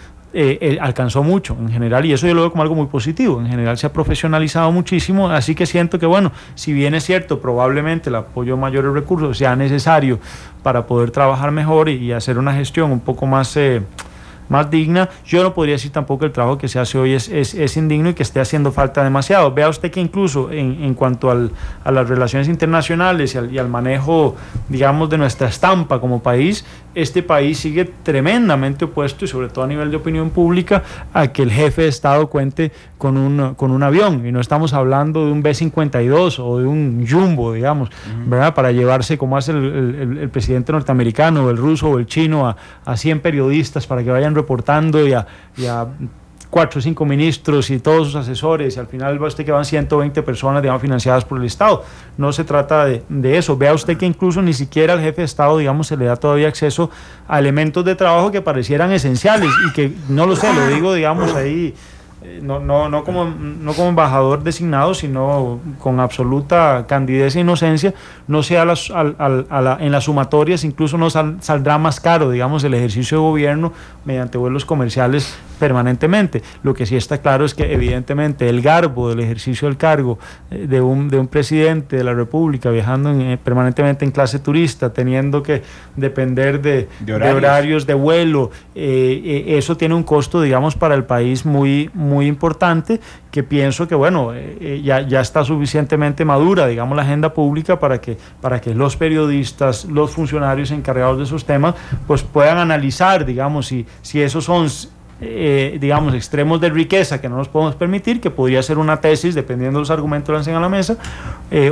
alcanzó mucho en general, y eso yo lo veo como algo muy positivo. En general se ha profesionalizado muchísimo, así que siento que, bueno, si bien es cierto, probablemente el apoyo a mayores recursos sea necesario para poder trabajar mejor y hacer una gestión un poco más digna, yo no podría decir tampoco que el trabajo que se hace hoy es indigno y que esté haciendo falta demasiado. Vea usted que incluso en cuanto a las relaciones internacionales y al manejo, digamos, de nuestra estampa como país, este país sigue tremendamente opuesto, y sobre todo a nivel de opinión pública, a que el jefe de Estado cuente con un avión, y no estamos hablando de un B-52 o de un Jumbo, digamos, ¿verdad? Para llevarse, como hace el presidente norteamericano, o el ruso o el chino, a 100 periodistas para que vayan reportando, y a 4 o 5 ministros y todos sus asesores, y al final va usted que van 120 personas, digamos, financiadas por el Estado. No se trata de eso. Vea usted que incluso ni siquiera al jefe de Estado, digamos, se le da todavía acceso a elementos de trabajo que parecieran esenciales, y que, no lo sé, lo digo, digamos, ahí, no como embajador designado, sino con absoluta candidez e inocencia. No sea en las sumatorias, incluso no saldrá más caro, digamos, el ejercicio de gobierno mediante vuelos comerciales permanentemente. Lo que sí está claro es que evidentemente el garbo del ejercicio del cargo de un presidente de la República, viajando permanentemente en clase turista, teniendo que depender de horarios de vuelo, eso tiene un costo, digamos, para el país muy, muy importante, que pienso que, bueno, ya está suficientemente madura, digamos, la agenda pública para que los periodistas, los funcionarios encargados de esos temas, pues puedan analizar, digamos, si esos son digamos, extremos de riqueza que no nos podemos permitir, que podría ser una tesis, dependiendo de los argumentos que lancen a la mesa,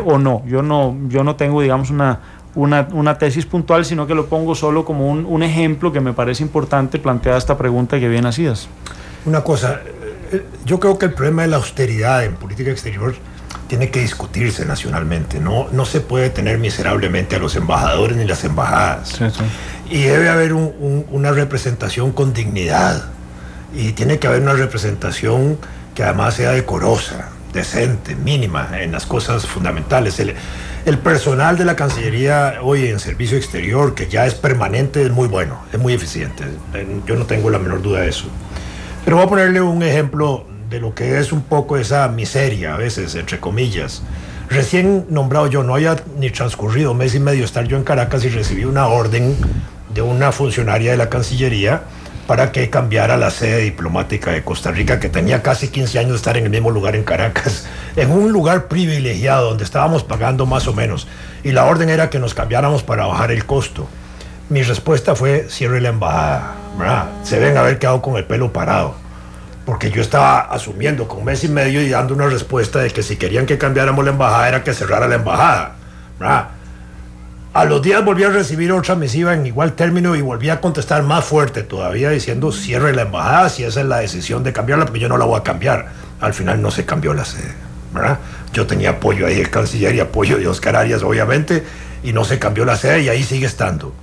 o no. Yo no tengo, digamos, una tesis puntual, sino que lo pongo solo como un ejemplo que me parece importante planteada esta pregunta que bien hacías.
Una cosa, yo creo que el problema de la austeridad en política exterior tiene que discutirse nacionalmente. No se puede tener miserablemente a los embajadores ni las embajadas. Sí. Y debe haber una representación con dignidad, y tiene que haber una representación que además sea decorosa, decente, mínima, en las cosas fundamentales. El personal de la Cancillería hoy en servicio exterior, que ya es permanente, es muy bueno, es muy eficiente. Yo no tengo la menor duda de eso. Pero voy a ponerle un ejemplo de lo que es un poco esa miseria, a veces, entre comillas. Recién nombrado yo, no había ni transcurrido mes y medio estar yo en Caracas y recibí una orden de una funcionaria de la Cancillería para que cambiara la sede diplomática de Costa Rica, que tenía casi 15 años de estar en el mismo lugar en Caracas, en un lugar privilegiado donde estábamos pagando más o menos, y la orden era que nos cambiáramos para bajar el costo. Mi respuesta fue: cierre la embajada, ¿verdad? Se deben haber quedado con el pelo parado, porque yo estaba asumiendo con mes y medio y dando una respuesta de que si querían que cambiáramos la embajada era que cerrara la embajada, ¿verdad? A los días volví a recibir otra misiva en igual término y volví a contestar más fuerte todavía, diciendo: cierre la embajada si esa es la decisión de cambiarla, porque yo no la voy a cambiar. Al final no se cambió la sede, ¿verdad? Yo tenía apoyo ahí del canciller y apoyo de Oscar Arias, obviamente, y no se cambió la sede y ahí sigue estando.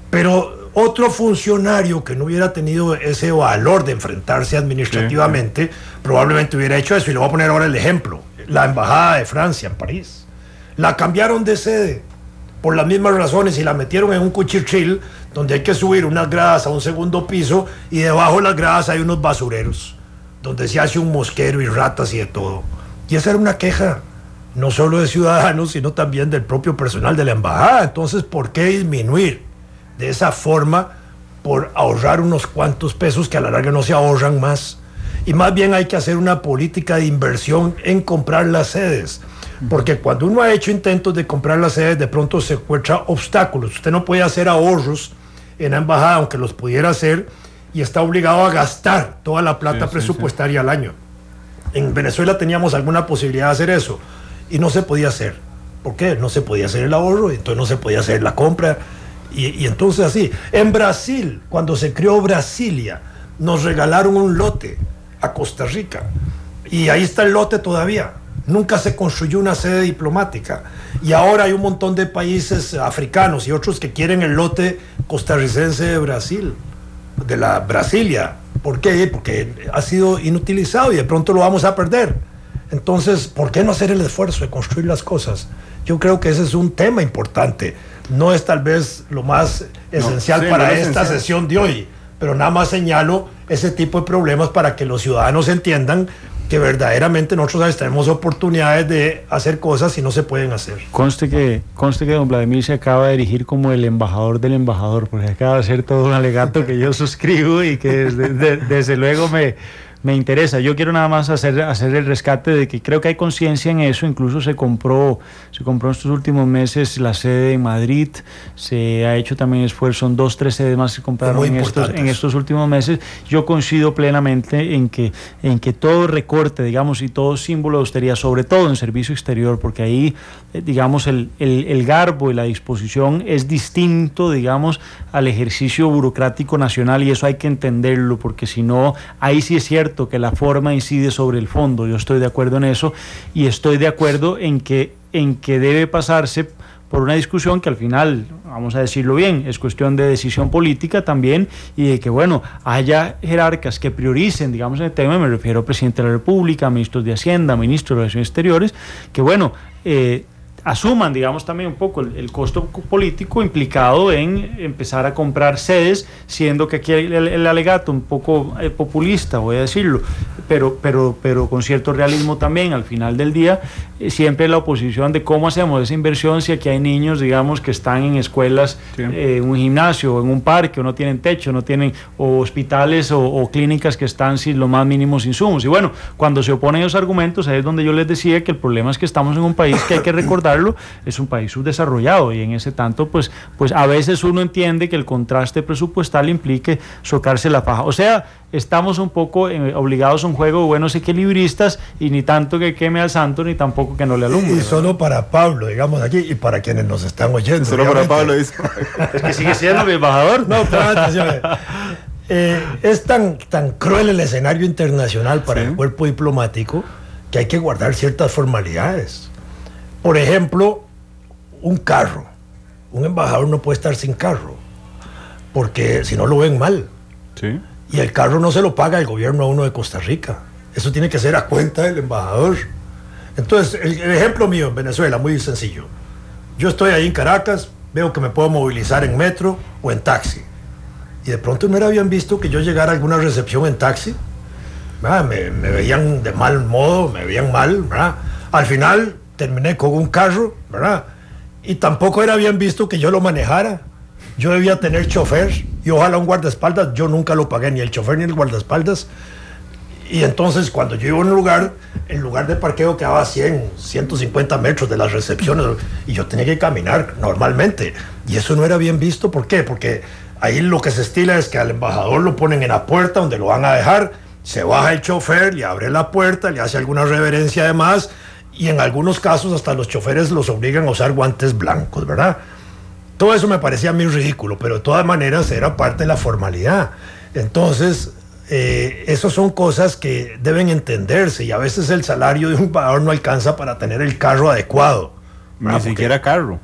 Pero otro funcionario que no hubiera tenido ese valor de enfrentarse administrativamente, probablemente hubiera hecho eso. Y le voy a poner ahora el ejemplo: la embajada de Francia en París. La cambiaron de sede por las mismas razones y la metieron en un cuchitril donde hay que subir unas gradas a un segundo piso y debajo de las gradas hay unos basureros donde se hace un mosquero y ratas y de todo. Y esa era una queja no solo de ciudadanos, sino también del propio personal de la embajada. Entonces, ¿por qué disminuir de esa forma por ahorrar unos cuantos pesos que a la larga no se ahorran más? Y más bien hay que hacer una política de inversión en comprar las sedes. Porque cuando uno ha hecho intentos de comprar las sedes, de pronto se encuentra obstáculos. Usted no puede hacer ahorros en la embajada, aunque los pudiera hacer, y está obligado a gastar toda la plata presupuestaria al año. En Venezuela teníamos alguna posibilidad de hacer eso, y no se podía hacer. ¿Por qué? No se podía hacer el ahorro, y entonces no se podía hacer la compra, y entonces así. En Brasil, cuando se creó Brasilia, nos regalaron un lote a Costa Rica, y ahí está el lote todavía. Nunca se construyó una sede diplomática. Y ahora hay un montón de países africanos y otros que quieren el lote costarricense de Brasil, de la Brasilia. ¿Por qué? Porque ha sido inutilizado y de pronto lo vamos a perder. Entonces, ¿por qué no hacer el esfuerzo de construir las cosas? Yo creo que ese es un tema importante. No es tal vez lo más esencial para esta sesión de hoy, pero nada más señalo ese tipo de problemas para que los ciudadanos entiendan que verdaderamente nosotros tenemos oportunidades de hacer cosas y no se pueden hacer.
Conste que don Vladimir se acaba de erigir como el embajador del embajador, porque acaba de hacer todo un alegato que yo suscribo y que desde luego me interesa. Yo quiero nada más hacer el rescate de que creo que hay conciencia en eso. Incluso se compró en estos últimos meses la sede en Madrid, se ha hecho también esfuerzo, son 2-3 sedes más que se compraron en estos últimos meses. Yo coincido plenamente en que todo recorte, digamos, y todo símbolo de austeridad, sobre todo en servicio exterior, porque ahí, digamos, el garbo y la disposición es distinto, digamos, al ejercicio burocrático nacional, y eso hay que entenderlo, porque si no, ahí sí es cierto que la forma incide sobre el fondo. Yo estoy de acuerdo en eso, y estoy de acuerdo en que debe pasarse por una discusión que al final, vamos a decirlo bien, es cuestión de decisión política también, y de que, bueno, haya jerarcas que prioricen, digamos, en el tema. Me refiero al presidente de la República, ministros de Hacienda, ministros de Relaciones Exteriores, que, bueno, asuman, digamos, también un poco el costo político implicado en empezar a comprar sedes, siendo que aquí el alegato un poco populista, voy a decirlo, pero con cierto realismo también. Al final del día, siempre la oposición de cómo hacemos esa inversión si aquí hay niños, digamos, que están en escuelas, un gimnasio, en un parque, o no tienen techo, no tienen, o hospitales o clínicas que están sin los más mínimos insumos. Y bueno, cuando se oponen esos argumentos, ahí es donde yo les decía que el problema es que estamos en un país que hay que recordar es un país subdesarrollado, y en ese tanto pues a veces uno entiende que el contraste presupuestal implique socarse la faja. O sea, estamos un poco obligados a un juego de buenos equilibristas, y ni tanto que queme al santo ni tampoco que no le alumbre.
Y solo para Pablo, digamos, aquí, y para quienes nos están oyendo.
Solo obviamente. Para Pablo dice.
Es que sigue siendo mi embajador.
No, pero atención. Es tan cruel el escenario internacional para el cuerpo diplomático que hay que guardar ciertas formalidades. Por ejemplo, un carro. Un embajador no puede estar sin carro, porque si no lo ven mal.
Sí.
Y el carro no se lo paga el gobierno a uno de Costa Rica. Eso tiene que ser a cuenta del embajador. Entonces, el ejemplo mío en Venezuela, muy sencillo. Yo estoy ahí en Caracas, veo que me puedo movilizar en metro o en taxi. Y de pronto no era bien visto que yo llegara a alguna recepción en taxi. Me veían de mal modo, me veían mal, ¿verdad? Al final terminé con un carro, ¿verdad? Y tampoco era bien visto que yo lo manejara. Yo debía tener chofer y ojalá un guardaespaldas. Yo nunca lo pagué, ni el chofer ni el guardaespaldas. Y entonces cuando yo iba a un lugar, el lugar de parqueo quedaba a 100, 150 metros de las recepciones y yo tenía que caminar normalmente. Y eso no era bien visto. ¿Por qué? Porque ahí lo que se estila es que al embajador lo ponen en la puerta donde lo van a dejar, se baja el chofer, le abre la puerta, le hace alguna reverencia además, y en algunos casos hasta los choferes los obligan a usar guantes blancos, ¿verdad? Todo eso me parecía muy ridículo, pero de todas maneras era parte de la formalidad. Entonces, esas son cosas que deben entenderse, y a veces el salario de un embajador no alcanza para tener el carro adecuado.
Ni siquiera carro.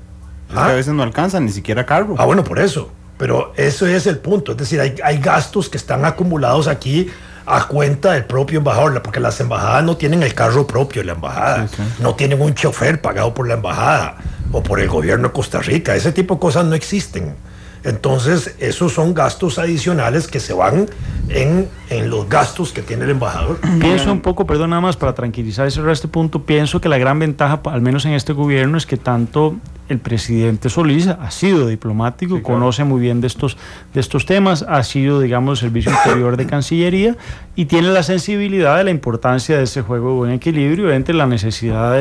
Es que a veces no alcanza ni siquiera carro.
Bueno, por eso. Pero eso es el punto. Es decir, hay gastos que están acumulados aquí a cuenta del propio embajador, porque las embajadas no tienen el carro propio de la embajada, no tienen un chofer pagado por la embajada o por el gobierno de Costa Rica. Ese tipo de cosas no existen. Entonces, esos son gastos adicionales que se van en los gastos que tiene el embajador.
Pienso un poco, perdón, nada más para tranquilizar y cerrar este punto, pienso que la gran ventaja, al menos en este gobierno, es que tanto el presidente Solís ha sido diplomático, sí, claro, conoce muy bien de estos temas, ha sido, digamos, Servicio Interior de Cancillería y tiene la sensibilidad de la importancia de ese juego de buen equilibrio entre la necesidad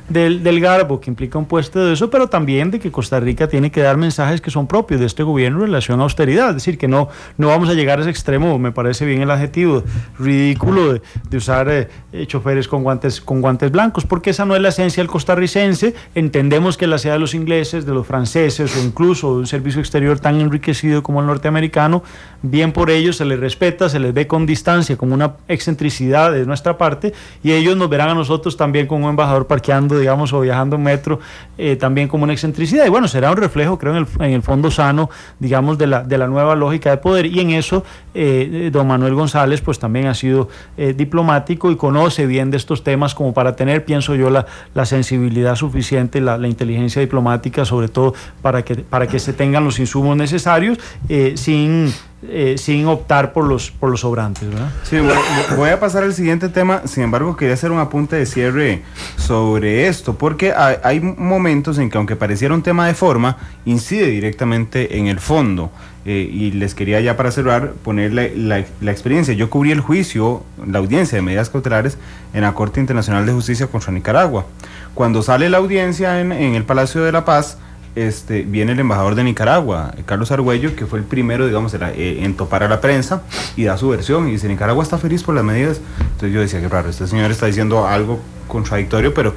del garbo que implica un puesto de eso, pero también de que Costa Rica tiene que dar mensajes que son propios de este gobierno en relación a austeridad, es decir, que no vamos a llegar a ese extremo, me parece bien el adjetivo ridículo de usar choferes con guantes blancos, porque esa no es la esencia del costarricense. Entendemos que la sea de los ingleses, de los franceses o incluso de un servicio exterior tan enriquecido como el norteamericano, bien por ellos, se les respeta, se les ve con distancia como una excentricidad de nuestra parte, y ellos nos verán a nosotros también como un embajador parqueando, digamos, o viajando en metro, también como una excentricidad, y bueno, será un reflejo, creo, en el fondo sano, digamos, de la nueva lógica de poder, y en eso don Manuel González pues también ha sido diplomático y conoce bien de estos temas como para tener, pienso yo, la sensibilidad suficiente, la inteligencia diplomática, sobre todo para que se tengan los insumos necesarios sin optar por los sobrantes, ¿verdad?
Sí, voy a pasar al siguiente tema. Sin embargo, quería hacer un apunte de cierre sobre esto, porque hay momentos en que, aunque pareciera un tema de forma, incide directamente en el fondo. Y les quería, ya para cerrar, poner la experiencia. Yo cubrí el juicio, la audiencia de medidas cautelares en la Corte Internacional de Justicia contra Nicaragua. Cuando sale la audiencia en el Palacio de la Paz, viene el embajador de Nicaragua, Carlos Argüello, que fue el primero, digamos, en topar a la prensa y da su versión y dice: Nicaragua está feliz por las medidas. Entonces yo decía, qué raro, este señor está diciendo algo contradictorio, pero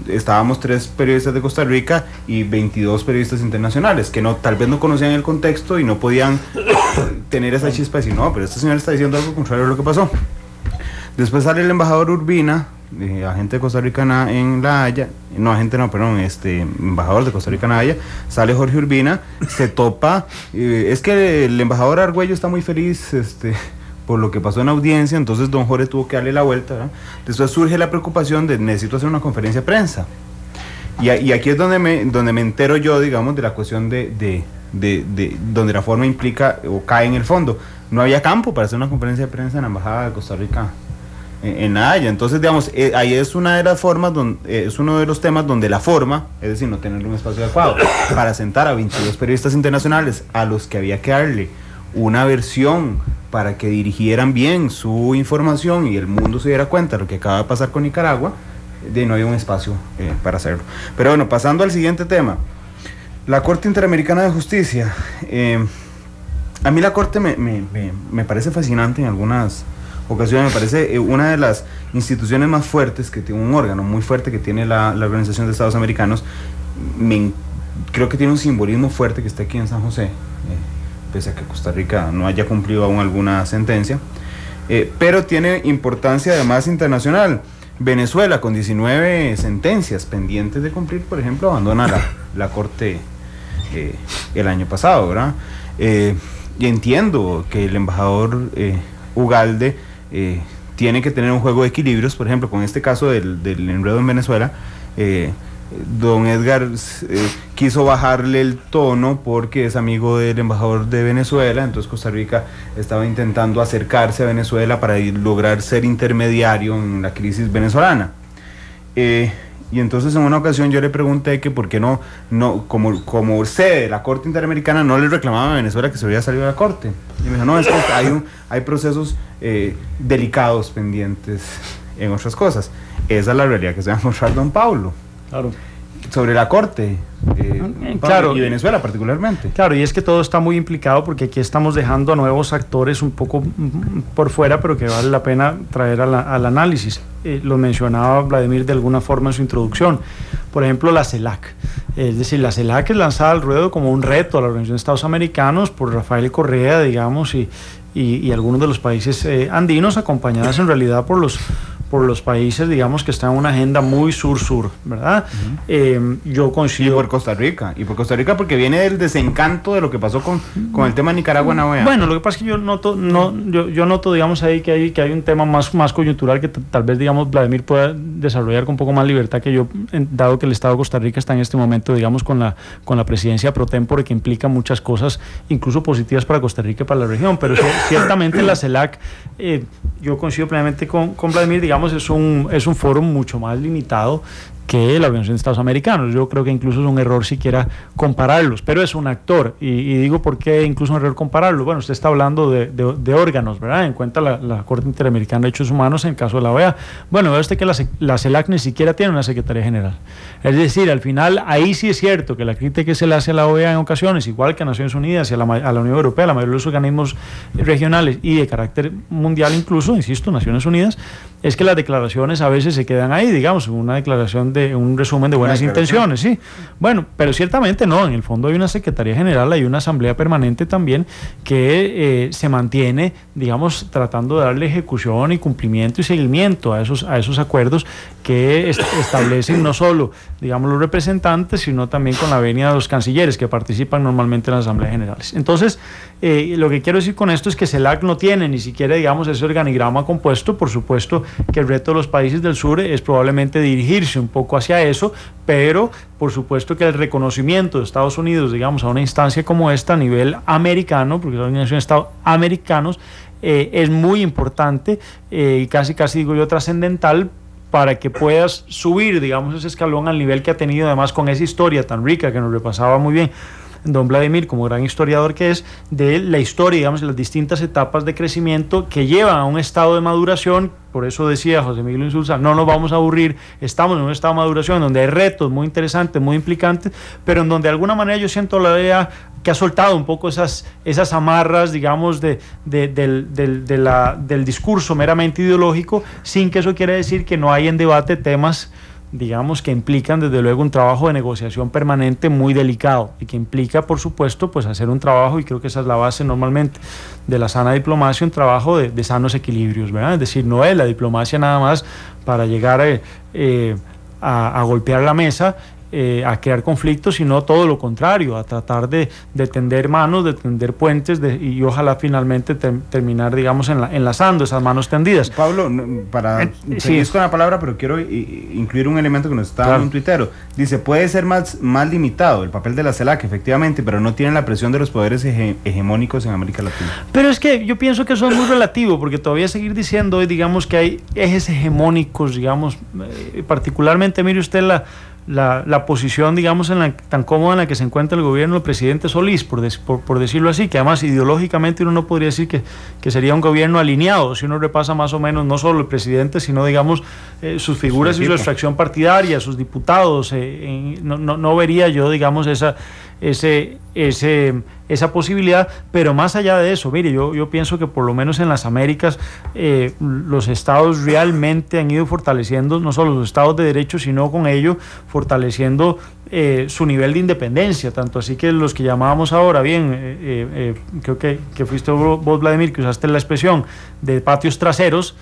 estábamos 3 periodistas de Costa Rica y 22 periodistas internacionales que tal vez no conocían el contexto y no podían tener esa chispa de decir, no, pero este señor está diciendo algo contrario a lo que pasó. Después sale el embajador Urbina, agente de Costa Rica en La Haya, embajador de Costa Rica en La Haya, sale Jorge Urbina, se topa, es que el embajador Argüello está muy feliz, por lo que pasó en la audiencia, entonces don Jorge tuvo que darle la vuelta, ¿verdad? Después surge la preocupación de necesito hacer una conferencia de prensa, y aquí es donde me entero yo, digamos, de la cuestión de donde la forma implica o cae en el fondo. No había campo para hacer una conferencia de prensa en la embajada de Costa Rica en La Haya. Entonces, digamos, ahí es una de las formas, es uno de los temas donde la forma, es decir, no tener un espacio adecuado para sentar a 22 periodistas internacionales a los que había que darle una versión para que dirigieran bien su información y el mundo se diera cuenta de lo que acaba de pasar con Nicaragua, no había un espacio para hacerlo. Pero bueno, pasando al siguiente tema, la Corte Interamericana de Justicia. A mí la Corte me parece fascinante en algunas ocasiones, me parece una de las instituciones más fuertes que tiene, un órgano muy fuerte que tiene la Organización de Estados Americanos. Creo que tiene un simbolismo fuerte que está aquí en San José, pese a que Costa Rica no haya cumplido aún alguna sentencia, pero tiene importancia además internacional. Venezuela, con 19 sentencias pendientes de cumplir, por ejemplo, abandona la Corte el año pasado, ¿verdad? Y entiendo que el embajador Ugalde tiene que tener un juego de equilibrios. Por ejemplo, con este caso del enredo en Venezuela, don Edgar quiso bajarle el tono porque es amigo del embajador de Venezuela, entonces Costa Rica estaba intentando acercarse a Venezuela para lograr ser intermediario en la crisis venezolana. Y entonces en una ocasión yo le pregunté que por qué no como sede de la Corte Interamericana no le reclamaba a Venezuela que se hubiera salido de la Corte. Y me dijo, no, es que hay procesos delicados pendientes en otras cosas. Esa es la realidad que se va a mostrar don Pablo.
Claro.
Sobre la Corte,
claro,
y Venezuela particularmente.
Claro, y es que todo está muy implicado porque aquí estamos dejando a nuevos actores un poco por fuera, pero que vale la pena traer al análisis. Lo mencionaba Vladimir de alguna forma en su introducción. Por ejemplo, la CELAC. Es decir, la CELAC es lanzada al ruedo como un reto a la Organización de Estados Americanos por Rafael Correa, digamos, y algunos de los países andinos, acompañadas en realidad por los países, digamos, que están en una agenda muy sur-sur, ¿verdad? Yo coincido...
Y por Costa Rica porque viene del desencanto de lo que pasó con el tema de Nicaragua en la OEA.
Bueno, lo que pasa es que yo noto, digamos, ahí que hay un tema más coyuntural que tal vez, digamos, Vladimir pueda desarrollar con un poco más libertad que yo, dado que el Estado de Costa Rica está en este momento, digamos, con la presidencia pro tempore, que implica muchas cosas, incluso positivas para Costa Rica y para la región, pero ciertamente la CELAC, yo coincido plenamente con Vladimir, digamos, es un foro mucho más limitado que la Organización de Estados Americanos. Yo creo que incluso es un error siquiera compararlos, pero es un actor, y digo por qué incluso un error compararlo. Bueno, usted está hablando de órganos, ¿verdad? En cuenta la Corte Interamericana de Derechos Humanos en el caso de la OEA. Bueno, vea usted que la CELAC ni siquiera tiene una Secretaría General. Es decir, al final, ahí sí es cierto que la crítica que se le hace a la OEA en ocasiones, igual que a Naciones Unidas y a la Unión Europea, la mayoría de los organismos regionales y de carácter mundial incluso, insisto, Naciones Unidas, es que las declaraciones a veces se quedan ahí, digamos, una declaración un resumen de buenas intenciones, sí. Bueno, pero ciertamente no, en el fondo hay una Secretaría General, hay una Asamblea Permanente también que se mantiene, digamos, tratando de darle ejecución y cumplimiento y seguimiento a esos acuerdos que establecen no solo, digamos, los representantes, sino también con la venia de los cancilleres que participan normalmente en las Asambleas Generales. Entonces, lo que quiero decir con esto es que CELAC no tiene ni siquiera, digamos, ese organigrama compuesto. Por supuesto que el reto de los países del sur es probablemente dirigirse un poco hacia eso, pero por supuesto que el reconocimiento de Estados Unidos, digamos, a una instancia como esta a nivel americano, porque es la Organización de Estados Americanos, es muy importante y casi digo yo trascendental para que puedas subir, digamos, ese escalón al nivel que ha tenido, además con esa historia tan rica que nos repasaba muy bien don Vladimir, como gran historiador que es, de la historia, digamos, de las distintas etapas de crecimiento que llevan a un estado de maduración. Por eso decía José Miguel Insulza, no nos vamos a aburrir, estamos en un estado de maduración donde hay retos muy interesantes, muy implicantes, pero en donde de alguna manera yo siento la idea que ha soltado un poco esas amarras, digamos, del discurso meramente ideológico, sin que eso quiera decir que no hay en debate temas, digamos, que implican desde luego un trabajo de negociación permanente muy delicado y que implica, por supuesto, pues hacer un trabajo, y creo que esa es la base normalmente de la sana diplomacia, un trabajo de sanos equilibrios, ¿verdad? Es decir, no es la diplomacia nada más para llegar a golpear la mesa, a crear conflictos, sino todo lo contrario, a tratar de tender manos, de tender puentes y ojalá finalmente terminar, digamos, enlazando esas manos tendidas.
Pablo, para seguir con la palabra, pero quiero incluir un elemento que nos está dando un tuitero. Dice, puede ser más limitado el papel de la CELAC, efectivamente, pero no tiene la presión de los poderes hegemónicos en América Latina.
Pero es que yo pienso que eso es muy relativo, porque todavía seguir diciendo, digamos, que hay ejes hegemónicos, digamos, particularmente, mire usted la posición, digamos, tan cómoda en la que se encuentra el gobierno del presidente Solís, por decirlo así, que además ideológicamente uno no podría decir que sería un gobierno alineado, si uno repasa más o menos no solo el presidente, sino, digamos, sus figuras y su extracción partidaria, sus diputados, no vería yo, digamos, esa posibilidad, pero más allá de eso, mire, yo pienso que por lo menos en las Américas los estados realmente han ido fortaleciendo no solo los estados de derecho, sino con ello fortaleciendo su nivel de independencia, tanto así que los que llamábamos ahora, creo que fuiste vos, Vladimir, que usaste la expresión de patios traseros,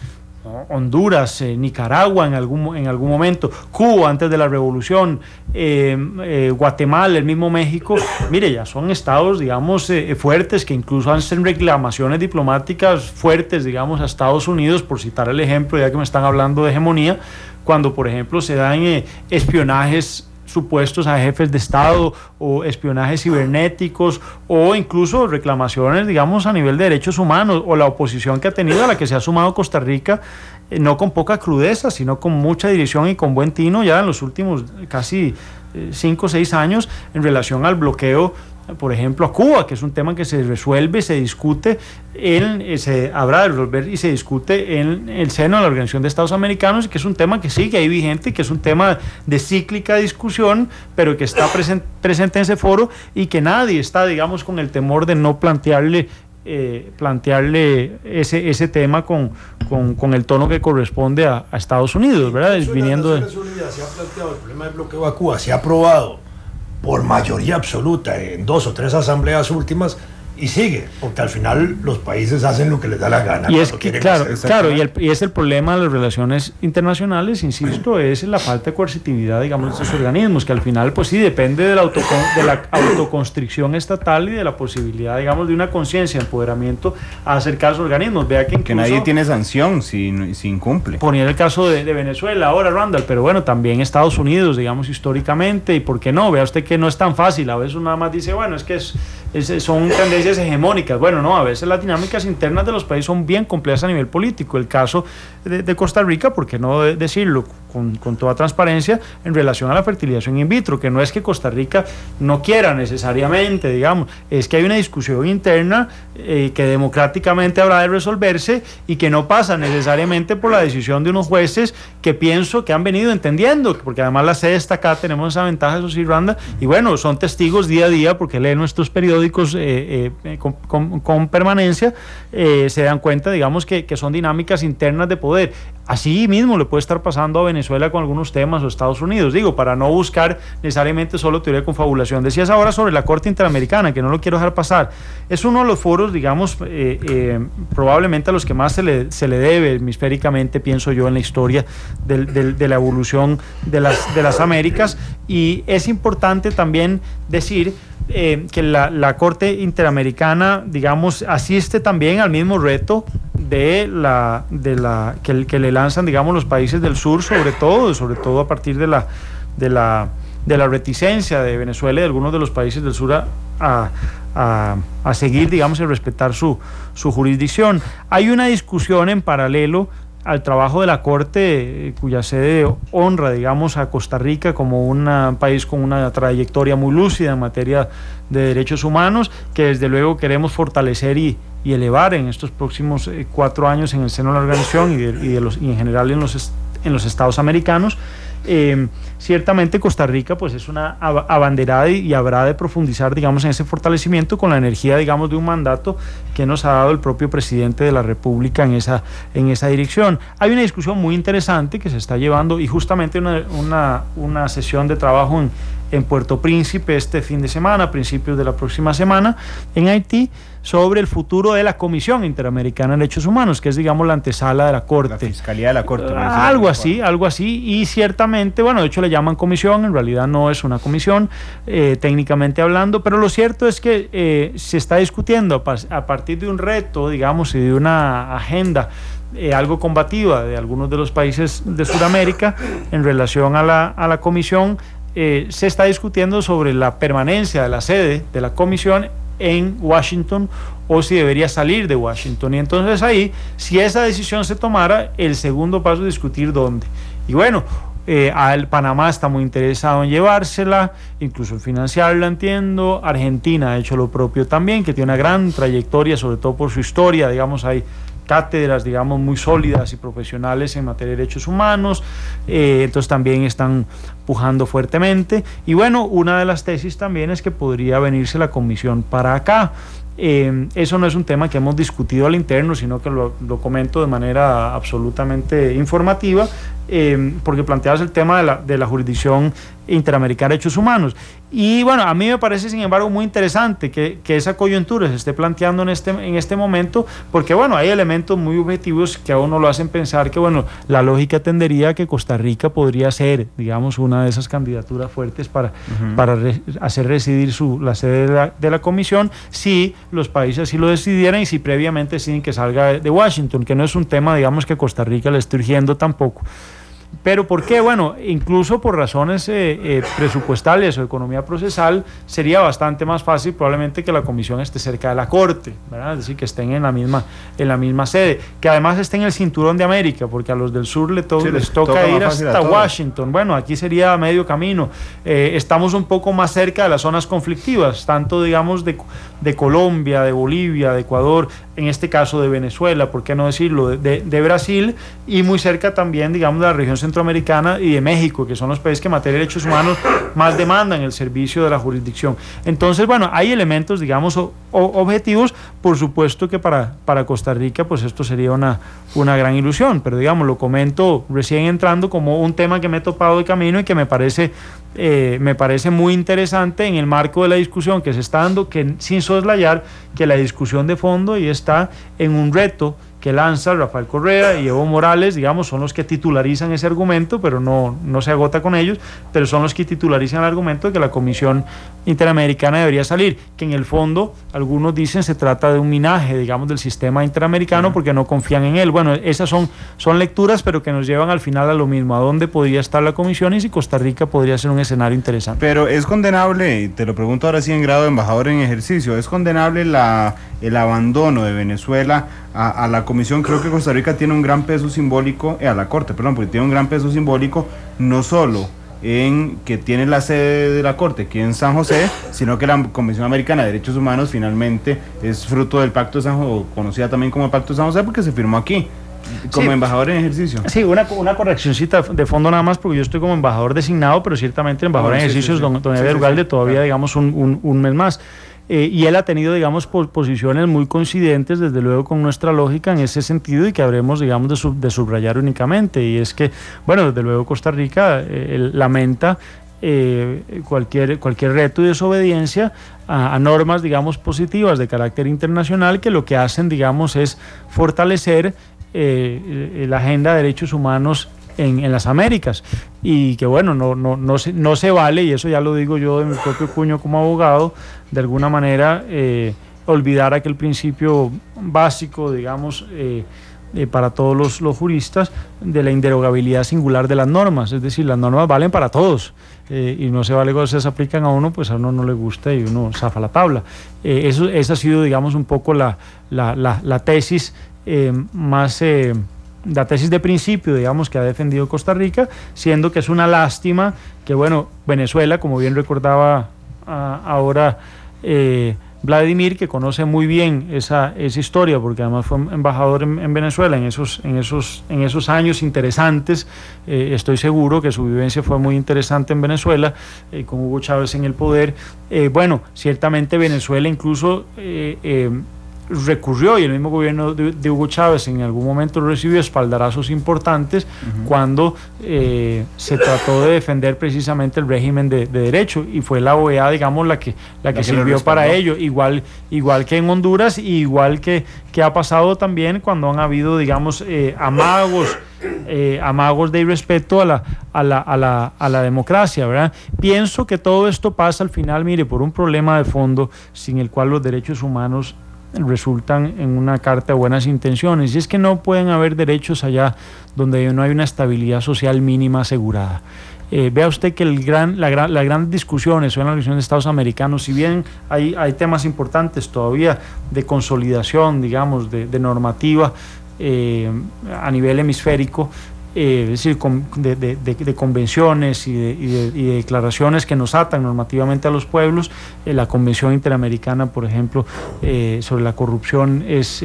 Honduras, Nicaragua en algún momento, Cuba antes de la revolución, Guatemala, el mismo México, mire, ya son estados, digamos, fuertes, que incluso hacen reclamaciones diplomáticas fuertes, digamos, a Estados Unidos, por citar el ejemplo, ya que me están hablando de hegemonía, cuando, por ejemplo, se dan espionajes supuestos a jefes de Estado o espionajes cibernéticos o incluso reclamaciones, digamos, a nivel de derechos humanos, o la oposición que ha tenido, a la que se ha sumado Costa Rica, no con poca crudeza, sino con mucha dirección y con buen tino ya en los últimos casi 5 o 6 años en relación al bloqueo, por ejemplo, a Cuba, que es un tema que se resuelve, se discute, se habrá de resolver y se discute en el seno de la Organización de Estados Americanos, y que es un tema que sigue ahí vigente, que es un tema de cíclica discusión, pero que está presente en ese foro, y que nadie está, digamos, con el temor de no plantearle ese tema con el tono que corresponde a Estados Unidos, ¿verdad?
Viniendo de... Se ha planteado el problema del bloqueo a Cuba, se ha aprobado por mayoría absoluta en 2 o 3 asambleas últimas, y sigue, porque al final los países hacen lo que les da la gana.
Y es que, claro, y es el problema de las relaciones internacionales, insisto, es la falta de coercitividad, digamos, de estos organismos, que al final, pues sí, depende de la autoconstricción estatal y de la posibilidad, digamos, de una conciencia, empoderamiento a acercar a los organismos. Vea que
nadie tiene sanción si incumple.
Ponía el caso de Venezuela ahora, Randall, pero bueno, también Estados Unidos, digamos, históricamente, y por qué no, vea usted que no es tan fácil, a veces uno nada más dice, bueno, es que son tendencias hegemónicas. Bueno, no, a veces las dinámicas internas de los países son bien complejas a nivel político. El caso de Costa Rica, por qué no decirlo con toda transparencia, en relación a la fertilización in vitro, que no es que Costa Rica no quiera necesariamente, digamos, es que hay una discusión interna que democráticamente habrá de resolverse, y que no pasa necesariamente por la decisión de unos jueces que pienso que han venido entendiendo, porque además la sede está acá, tenemos esa ventaja, eso sí, Randa, y bueno, son testigos día a día, porque leen nuestros periódicos con permanencia, se dan cuenta, digamos, que son dinámicas internas de poder. Así mismo le puede estar pasando a Venezuela con algunos temas, o Estados Unidos, digo, para no buscar necesariamente solo teoría de confabulación. Decías ahora sobre la Corte Interamericana, que no lo quiero dejar pasar. Es uno de los foros, digamos, probablemente a los que más se le debe hemisféricamente, pienso yo, en la historia de la evolución de las Américas, y es importante también decir que la Corte Interamericana, digamos, asiste también al mismo reto que le lanzan, digamos, los países del sur, sobre todo a partir de la reticencia de Venezuela y de algunos de los países del sur a seguir, digamos, y respetar su jurisdicción. Hay una discusión en paralelo al trabajo de la Corte, cuya sede honra, digamos, a Costa Rica como un país con una trayectoria muy lúcida en materia de derechos humanos, que desde luego queremos fortalecer y elevar en estos próximos 4 años en el seno de la organización y en general en los estados americanos. Ciertamente Costa Rica pues es una abanderada y habrá de profundizar, digamos, en ese fortalecimiento con la energía, digamos, de un mandato que nos ha dado el propio presidente de la República en esa dirección. Hay una discusión muy interesante que se está llevando, y justamente una sesión de trabajo en Puerto Príncipe este fin de semana, a principios de la próxima semana, en Haití, sobre el futuro de la Comisión Interamericana de Derechos Humanos, que es, digamos, la antesala de la Corte. La
Fiscalía de la Corte.
Algo así, y ciertamente, bueno, de hecho le llaman comisión, en realidad no es una comisión, técnicamente hablando, pero lo cierto es que se está discutiendo a partir de un reto, digamos, y de una agenda algo combativa de algunos de los países de Sudamérica en relación a la comisión. Se está discutiendo sobre la permanencia de la sede de la comisión en Washington, o si debería salir de Washington, y entonces ahí, si esa decisión se tomara, el segundo paso es discutir dónde. Y bueno, Panamá está muy interesado en llevársela, incluso en financiarla, entiendo. Argentina ha hecho lo propio también, que tiene una gran trayectoria, sobre todo por su historia, digamos, hay cátedras, digamos, muy sólidas y profesionales en materia de derechos humanos, entonces también están pujando fuertemente. Y bueno, una de las tesis también es que podría venirse la comisión para acá. Eso no es un tema que hemos discutido al interno, sino que lo comento de manera absolutamente informativa, porque planteas el tema de la jurisdicción Interamericana de Derechos Humanos. Y bueno, a mí me parece sin embargo muy interesante que esa coyuntura se esté planteando en este momento, porque bueno, hay elementos muy objetivos que a uno lo hacen pensar que bueno, la lógica tendería a que Costa Rica podría ser, digamos, una de esas candidaturas fuertes para hacer residir la sede de la comisión, si los países así lo decidieran y si previamente deciden que salga de Washington, que no es un tema, digamos, que Costa Rica le esté urgiendo tampoco. ¿Pero por qué? Bueno, incluso por razones presupuestales o economía procesal, sería bastante más fácil probablemente que la comisión esté cerca de la Corte, ¿verdad? Es decir, que estén en la misma sede, que además esté en el cinturón de América, porque a los del sur les toca ir hasta Washington. Bueno, aquí sería medio camino. Estamos un poco más cerca de las zonas conflictivas, tanto digamos de Colombia, de Bolivia, de Ecuador, en este caso de Venezuela, por qué no decirlo, de Brasil, y muy cerca también, digamos, de la región centroamericana y de México, que son los países que en materia de derechos humanos más demandan el servicio de la jurisdicción. Entonces, bueno, hay elementos, digamos, objetivos. Por supuesto que para Costa Rica, pues esto sería una gran ilusión, pero digamos, lo comento recién entrando como un tema que me he topado de camino y que me parece muy interesante en el marco de la discusión que se está dando, que sin soslayar que la discusión de fondo y está en un reto que lanza Rafael Correa y Evo Morales, digamos, son los que titularizan ese argumento, pero no se agota con ellos, pero son los que titularizan el argumento de que la Comisión Interamericana debería salir, que en el fondo, algunos dicen, se trata de un minaje, digamos, del sistema interamericano porque no confían en él. Bueno, esas son lecturas, pero que nos llevan al final a lo mismo, a dónde podría estar la Comisión y si Costa Rica podría ser un escenario interesante.
Pero es condenable, y te lo pregunto ahora sí en grado de embajador en ejercicio, ¿es condenable el abandono de Venezuela a la Comisión? Creo que Costa Rica tiene un gran peso simbólico, a la Corte, perdón, porque tiene un gran peso simbólico, no solo en que tiene la sede de la Corte aquí en San José, sino que la Comisión Americana de Derechos Humanos finalmente es fruto del Pacto de San José, conocida también como el Pacto de San José, porque se firmó aquí, como embajador en ejercicio.
Sí, una correccioncita de fondo nada más, porque yo estoy como embajador designado, pero ciertamente el embajador en ejercicio es don Eber Ugalde, todavía, digamos, un mes más. Y él ha tenido, digamos, posiciones muy coincidentes, desde luego, con nuestra lógica en ese sentido, y que habremos, digamos, de subrayar únicamente, y es que, bueno, desde luego Costa Rica lamenta cualquier reto y desobediencia a normas, digamos, positivas de carácter internacional, que lo que hacen, digamos, es fortalecer la agenda de derechos humanos en las Américas, y que bueno, no se vale, y eso ya lo digo yo de mi propio puño como abogado, de alguna manera olvidar aquel principio básico, digamos, para todos los juristas, de la inderogabilidad singular de las normas. Es decir, las normas valen para todos, y no se vale cuando se aplican a uno, pues a uno no le gusta y uno zafa la tabla. Esa ha sido, digamos, un poco la tesis más... la tesis de principio, digamos, que ha defendido Costa Rica, siendo que es una lástima que, bueno, Venezuela, como bien recordaba ahora Vladimir, que conoce muy bien esa historia, porque además fue embajador en Venezuela en esos años interesantes. Estoy seguro que su vivencia fue muy interesante en Venezuela, con Hugo Chávez en el poder. Bueno, ciertamente Venezuela incluso recurrió, y el mismo gobierno de Hugo Chávez en algún momento recibió espaldarazos importantes cuando se trató de defender precisamente el régimen de derecho, y fue la OEA, digamos, la que sirvió para ello, igual que en Honduras, y igual que ha pasado también cuando han habido, digamos, amagos de irrespeto a la democracia, ¿verdad? Pienso que todo esto pasa al final, mire, por un problema de fondo sin el cual los derechos humanos resultan en una carta de buenas intenciones, y es que no pueden haber derechos allá donde no hay una estabilidad social mínima asegurada. Vea usted que las grandes discusiones en la Organización de Estados Americanos, si bien hay temas importantes todavía de consolidación, digamos, de normativa a nivel hemisférico, es decir, de convenciones y de declaraciones que nos atan normativamente a los pueblos. La Convención Interamericana, por ejemplo, sobre la corrupción es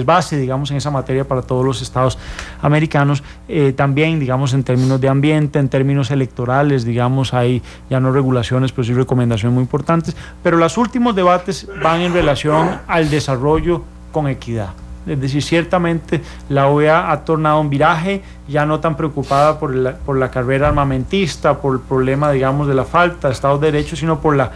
base, digamos, en esa materia para todos los estados americanos. También, digamos, en términos de ambiente, en términos electorales, digamos, hay ya no regulaciones, pero sí recomendaciones muy importantes. Pero los últimos debates van en relación al desarrollo con equidad. Es decir, ciertamente la OEA ha tornado un viraje, ya no tan preocupada por la carrera armamentista, por el problema, digamos, de la falta de Estados de Derecho, sino por la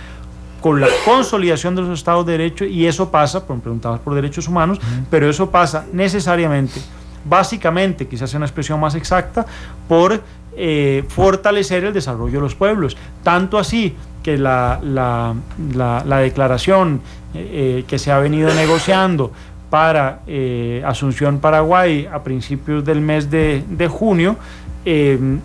consolidación de los Estados de Derecho, y eso pasa, preguntabas por derechos humanos, pero eso pasa necesariamente, básicamente, quizás sea una expresión más exacta, por fortalecer el desarrollo de los pueblos. Tanto así que la declaración que se ha venido negociando para Asunción, Paraguay, a principios del mes de junio,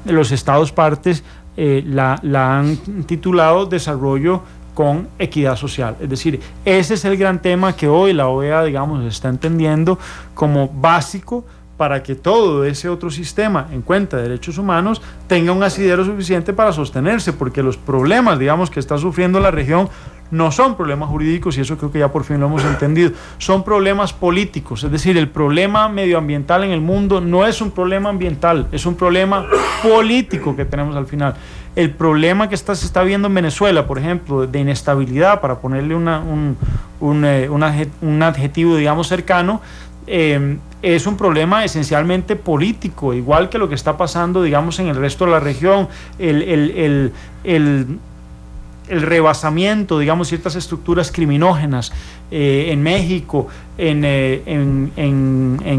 los estados partes la han titulado Desarrollo con Equidad Social. Es decir, ese es el gran tema que hoy la OEA, digamos, está entendiendo como básico para que todo ese otro sistema en cuenta de derechos humanos tenga un asidero suficiente para sostenerse, porque los problemas, digamos, que está sufriendo la región no son problemas jurídicos, y eso creo que ya por fin lo hemos entendido, son problemas políticos. Es decir, el problema medioambiental en el mundo no es un problema ambiental, es un problema político que tenemos al final. El problema que se está viendo en Venezuela, por ejemplo, de inestabilidad, para ponerle un adjetivo, digamos, cercano, es un problema esencialmente político, igual que lo que está pasando, digamos, en el resto de la región. El rebasamiento, digamos, ciertas estructuras criminógenas en México, en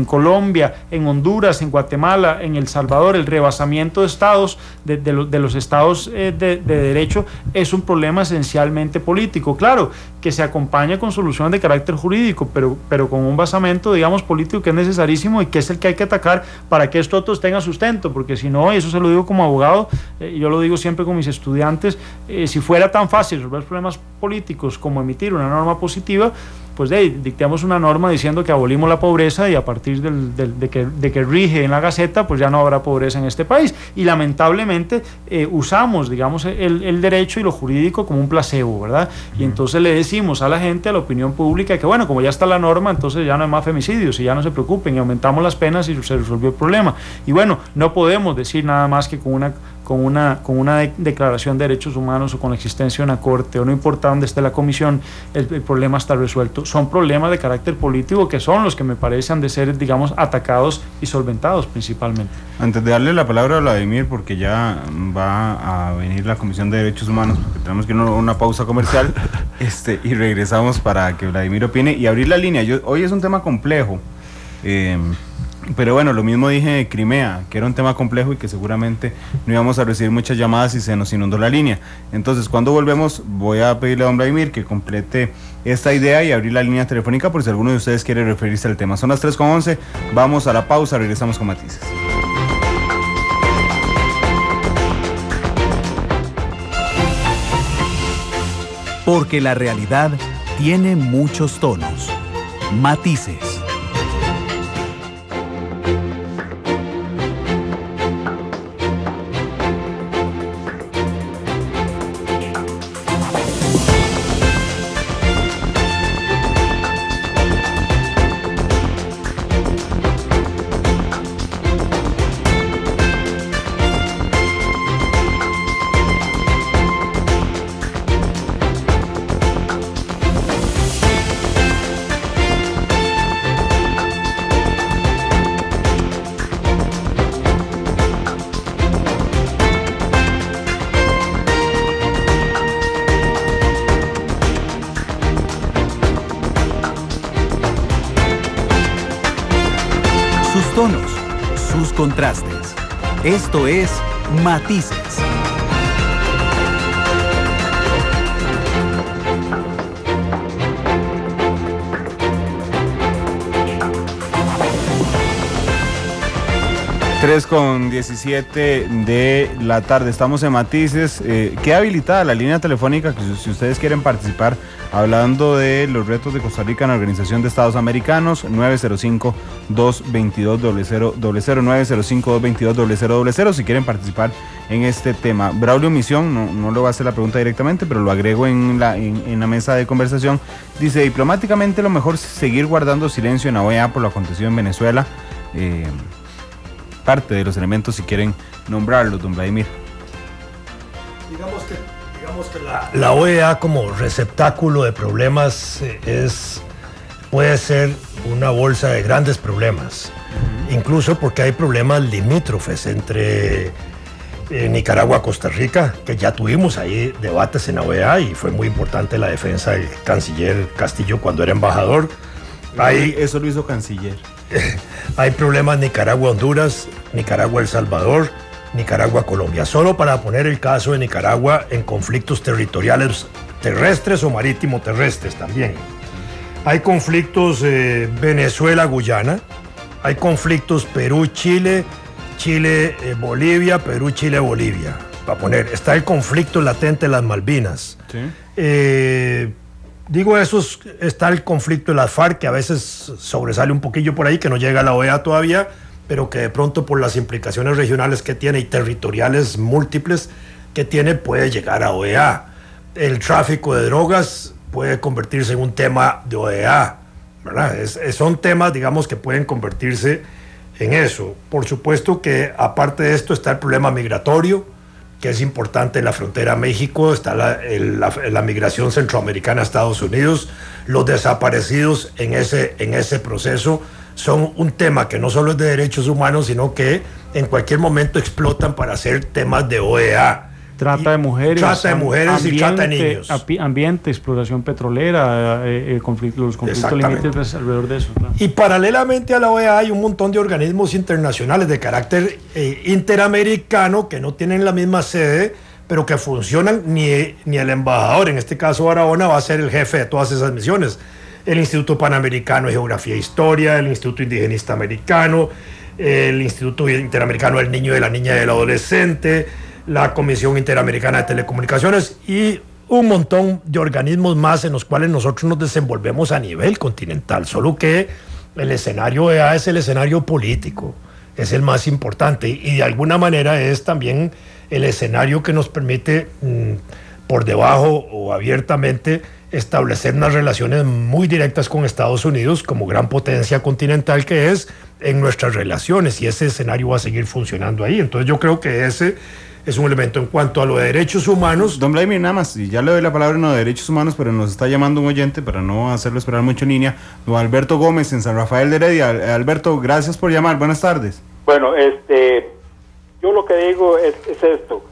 Colombia, en Honduras, en Guatemala, en El Salvador, el rebasamiento de estados, de los estados de derecho, es un problema esencialmente político. Claro, que se acompaña con soluciones de carácter jurídico, pero con un basamento, digamos, político que es necesarísimo y que es el que hay que atacar para que esto otros tenga sustento, porque si no, y eso se lo digo como abogado, yo lo digo siempre con mis estudiantes, si fuera tan fácil resolver problemas políticos como emitir una norma positiva, pues dictamos una norma diciendo que abolimos la pobreza, y a partir de que rige en la Gaceta, pues ya no habrá pobreza en este país. Y lamentablemente usamos, digamos, el derecho y lo jurídico como un placebo, ¿verdad? Y entonces le decimos a la gente, a la opinión pública, que bueno, como ya está la norma, entonces ya no hay más femicidios y ya no se preocupen, y aumentamos las penas y se resolvió el problema. Y bueno, no podemos decir nada más que con una declaración de derechos humanos o con la existencia de una corte, o no importa dónde esté la comisión, el problema está resuelto. Son problemas de carácter político que son los que me parecen de ser, digamos, atacados y solventados principalmente.
Antes de darle la palabra a Vladimir, porque ya va a venir la Comisión de Derechos Humanos, porque tenemos que ir a una pausa comercial, y regresamos para que Vladimir opine y abrir la línea. Hoy es un tema complejo, pero bueno, lo mismo dije de Crimea, que era un tema complejo y que seguramente no íbamos a recibir muchas llamadas y se nos inundó la línea. Entonces, cuando volvemos, voy a pedirle a don Vladimir que complete esta idea y abrir la línea telefónica por si alguno de ustedes quiere referirse al tema. Son las 3:11, vamos a la pausa, regresamos con matices.
Porque la realidad tiene muchos tonos, matices. Sus tonos, sus contrastes. Esto es Matices.
Tres con 17 de la tarde, estamos en Matices. Queda habilitada la línea telefónica, que si ustedes quieren participar hablando de los retos de Costa Rica en la Organización de Estados Americanos, 905-222-0000, 905-222-0000, si quieren participar en este tema. Braulio Misión, no le voy a hacer la pregunta directamente, pero lo agrego en la mesa de conversación. Dice, diplomáticamente lo mejor es seguir guardando silencio en la OEA por lo acontecido en Venezuela. Parte de los elementos, si quieren nombrarlos, don Vladimir.
Digamos que la OEA como receptáculo de problemas es puede ser una bolsa de grandes problemas, incluso porque hay problemas limítrofes entre Nicaragua y Costa Rica, que ya tuvimos ahí debates en la OEA y fue muy importante la defensa del canciller Castillo cuando era embajador.
Eso lo hizo canciller.
Hay problemas Nicaragua-Honduras, Nicaragua-El Salvador, Nicaragua-Colombia. Solo para poner el caso de Nicaragua en conflictos territoriales terrestres o marítimo-terrestres también. Hay conflictos Venezuela-Guyana, hay conflictos Perú-Chile, Chile-Bolivia, Perú-Chile-Bolivia. Para poner, está el conflicto latente de las Malvinas. Sí. Digo eso, está el conflicto de las FARC, que a veces sobresale un poquillo por ahí, que no llega a la OEA todavía, pero que de pronto por las implicaciones regionales que tiene y territoriales múltiples que tiene, puede llegar a OEA. El tráfico de drogas puede convertirse en un tema de OEA, ¿verdad? Son temas, digamos, que pueden convertirse en eso. Por supuesto que aparte de esto está el problema migratorio, que es importante en la frontera a México, está la migración centroamericana a Estados Unidos, los desaparecidos en ese proceso son un tema que no solo es de derechos humanos, sino que en cualquier momento explotan para hacer temas de OEA.
Trata de mujeres
ambiente, y trata de niños.
Ambiente, exploración petrolera, los conflictos límites alrededor de eso. Claro.
Y paralelamente a la OEA hay un montón de organismos internacionales de carácter interamericano que no tienen la misma sede, pero que funcionan. Ni el embajador, en este caso Barahona, va a ser el jefe de todas esas misiones. El Instituto Panamericano de Geografía e Historia, el Instituto Indigenista Americano, el Instituto Interamericano del Niño, de la Niña y del Adolescente, la Comisión Interamericana de Telecomunicaciones y un montón de organismos más en los cuales nosotros nos desenvolvemos a nivel continental, solo que el escenario OEA es el escenario político, es el más importante y de alguna manera es también el escenario que nos permite por debajo o abiertamente establecer unas relaciones muy directas con Estados Unidos como gran potencia continental que es en nuestras relaciones, y ese escenario va a seguir funcionando ahí. Entonces yo creo que ese es un elemento. En cuanto a lo de derechos humanos.
Don Vladimir, nada más, y ya le doy la palabra en lo de derechos humanos, pero nos está llamando un oyente para no hacerlo esperar mucho en línea, don Alberto Gómez en San Rafael de Heredia. Alberto, gracias por llamar, buenas tardes.
Bueno, yo lo que digo es esto.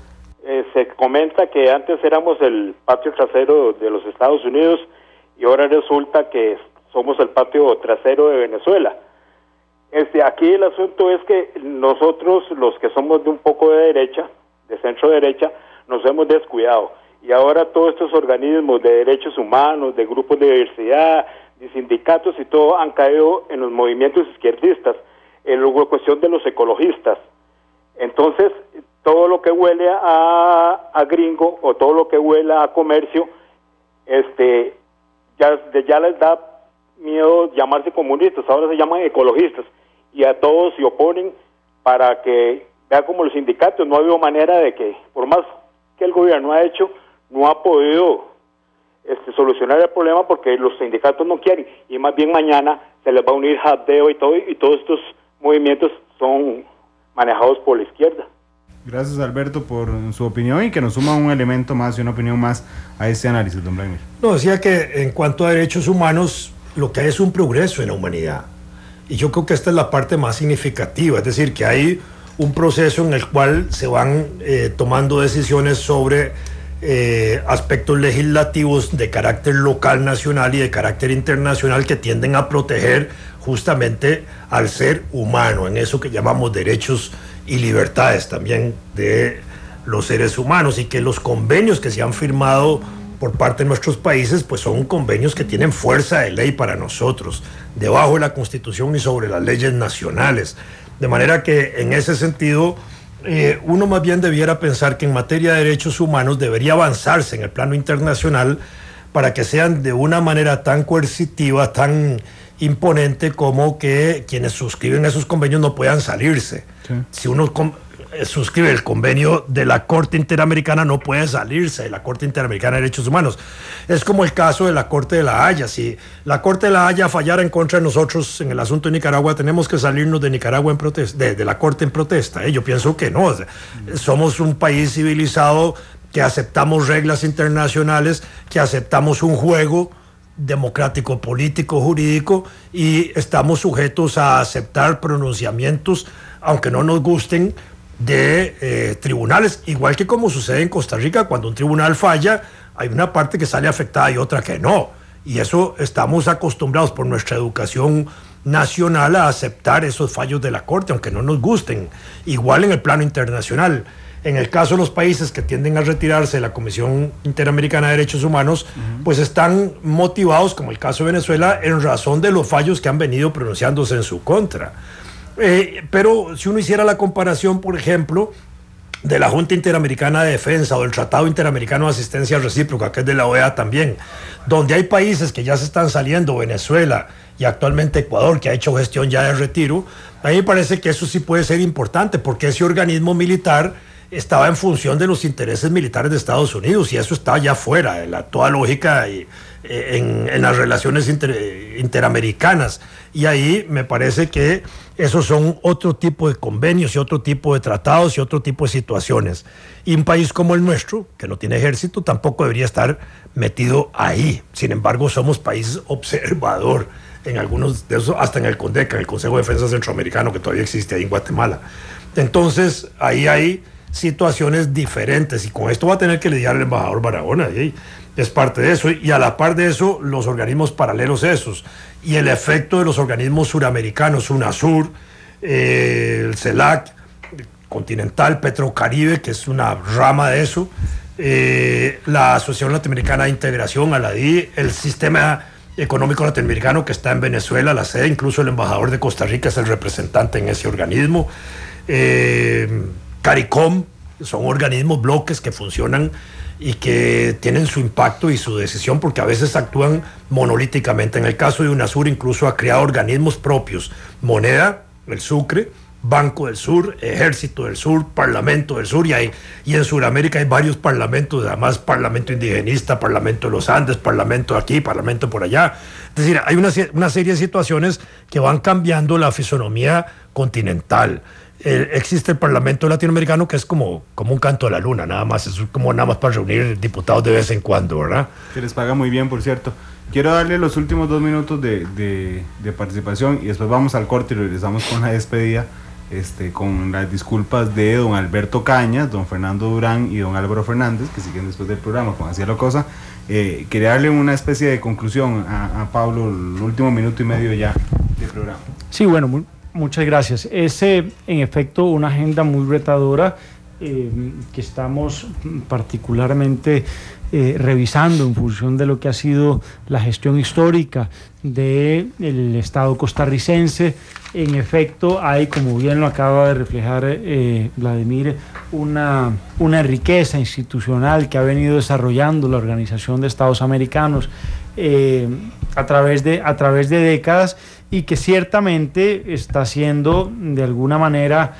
Se comenta que antes éramos el patio trasero de los Estados Unidos y ahora resulta que somos el patio trasero de Venezuela. Aquí el asunto es que nosotros, los que somos de un poco de derecha, de centro derecha, nos hemos descuidado y ahora todos estos organismos de derechos humanos, de grupos de diversidad, de sindicatos y todo han caído en los movimientos izquierdistas, en la cuestión de los ecologistas. Entonces todo lo que huele a gringo o todo lo que huele a comercio, ya les da miedo llamarse comunistas, ahora se llaman ecologistas y a todos se oponen para que vea como los sindicatos. No ha habido manera de que, por más que el gobierno ha hecho, no ha podido solucionar el problema porque los sindicatos no quieren y más bien mañana se les va a unir Jadeo y todos estos movimientos son manejados por la izquierda.
Gracias, Alberto, por su opinión y que nos suma un elemento más y una opinión más a este análisis, don Vladimir.
No, decía que en cuanto a derechos humanos, lo que hay es un progreso en la humanidad. Y yo creo que esta es la parte más significativa, es decir, que hay un proceso en el cual se van tomando decisiones sobre aspectos legislativos de carácter local, nacional y de carácter internacional que tienden a proteger justamente al ser humano, en eso que llamamos derechos y libertades también de los seres humanos, y que los convenios que se han firmado por parte de nuestros países pues son convenios que tienen fuerza de ley para nosotros, debajo de la Constitución y sobre las leyes nacionales. De manera que en ese sentido uno más bien debiera pensar que en materia de derechos humanos debería avanzarse en el plano internacional para que sean de una manera tan coercitiva, tan imponente como que quienes suscriben esos convenios no puedan salirse. Sí. Si uno suscribe el convenio de la Corte Interamericana, no puede salirse de la Corte Interamericana de Derechos Humanos. Es como el caso de la Corte de la Haya. Si la Corte de la Haya fallara en contra de nosotros en el asunto de Nicaragua, tenemos que salirnos de Nicaragua en protesta, de la Corte en protesta. Yo pienso que no. Somos un país civilizado que aceptamos reglas internacionales, que aceptamos un juego democrático, político, jurídico, y estamos sujetos a aceptar pronunciamientos, aunque no nos gusten, de tribunales, igual que como sucede en Costa Rica. Cuando un tribunal falla, hay una parte que sale afectada y otra que no, y eso estamos acostumbrados por nuestra educación nacional a aceptar esos fallos de la Corte, aunque no nos gusten. Igual en el plano internacional. En el caso de los países que tienden a retirarse de la Comisión Interamericana de Derechos Humanos, pues están motivados, como el caso de Venezuela, en razón de los fallos que han venido pronunciándose en su contra. Pero si uno hiciera la comparación, por ejemplo, de la Junta Interamericana de Defensa o del Tratado Interamericano de Asistencia Recíproca, que es de la OEA también, donde hay países que ya se están saliendo, Venezuela y actualmente Ecuador, que ha hecho gestión ya de retiro, a mí me parece que eso sí puede ser importante, porque ese organismo militar estaba en función de los intereses militares de Estados Unidos, y eso está ya fuera de toda lógica en las relaciones interamericanas. Y ahí me parece que esos son otro tipo de convenios y otro tipo de tratados y otro tipo de situaciones. Y un país como el nuestro, que no tiene ejército, tampoco debería estar metido ahí. Sin embargo, somos país observador en algunos de esos, hasta en el CONDECA, en el Consejo de Defensa Centroamericano, que todavía existe ahí en Guatemala. Entonces, ahí hay situaciones diferentes, y con esto va a tener que lidiar el embajador Barahona, y es parte de eso, y a la par de eso, los organismos paralelos esos, y el efecto de los organismos suramericanos, UNASUR, el CELAC, Continental, Petrocaribe, que es una rama de eso, la Asociación Latinoamericana de Integración, ALADI, el Sistema Económico Latinoamericano, que está en Venezuela, la sede, incluso el embajador de Costa Rica es el representante en ese organismo, CARICOM, son organismos, bloques que funcionan y que tienen su impacto y su decisión, porque a veces actúan monolíticamente. En el caso de UNASUR incluso ha creado organismos propios: Moneda, el Sucre, Banco del Sur, Ejército del Sur, Parlamento del Sur, y en Sudamérica hay varios parlamentos, además Parlamento Indigenista, Parlamento de los Andes, Parlamento aquí, Parlamento por allá. Es decir, hay una serie de situaciones que van cambiando la fisonomía continental. Existe el Parlamento Latinoamericano, que es como un canto de la luna, nada más, es como nada más para reunir diputados de vez en cuando, ¿verdad?
Que les paga muy bien, por cierto. Quiero darle los últimos 2 minutos de participación, y después vamos al corte y regresamos con la despedida, con las disculpas de don Alberto Cañas, don Fernando Durán y don Álvaro Fernández, que siguen después del programa con Así es la Cosa. Quería darle una especie de conclusión a Pablo, el último minuto y medio ya de programa.
Sí, bueno, muchas gracias. Es en efecto una agenda muy retadora que estamos particularmente revisando en función de lo que ha sido la gestión histórica del Estado costarricense. En efecto, hay, como bien lo acaba de reflejar Vladimir, una riqueza institucional que ha venido desarrollando la Organización de Estados Americanos a través de décadas, y que ciertamente está siendo de alguna manera,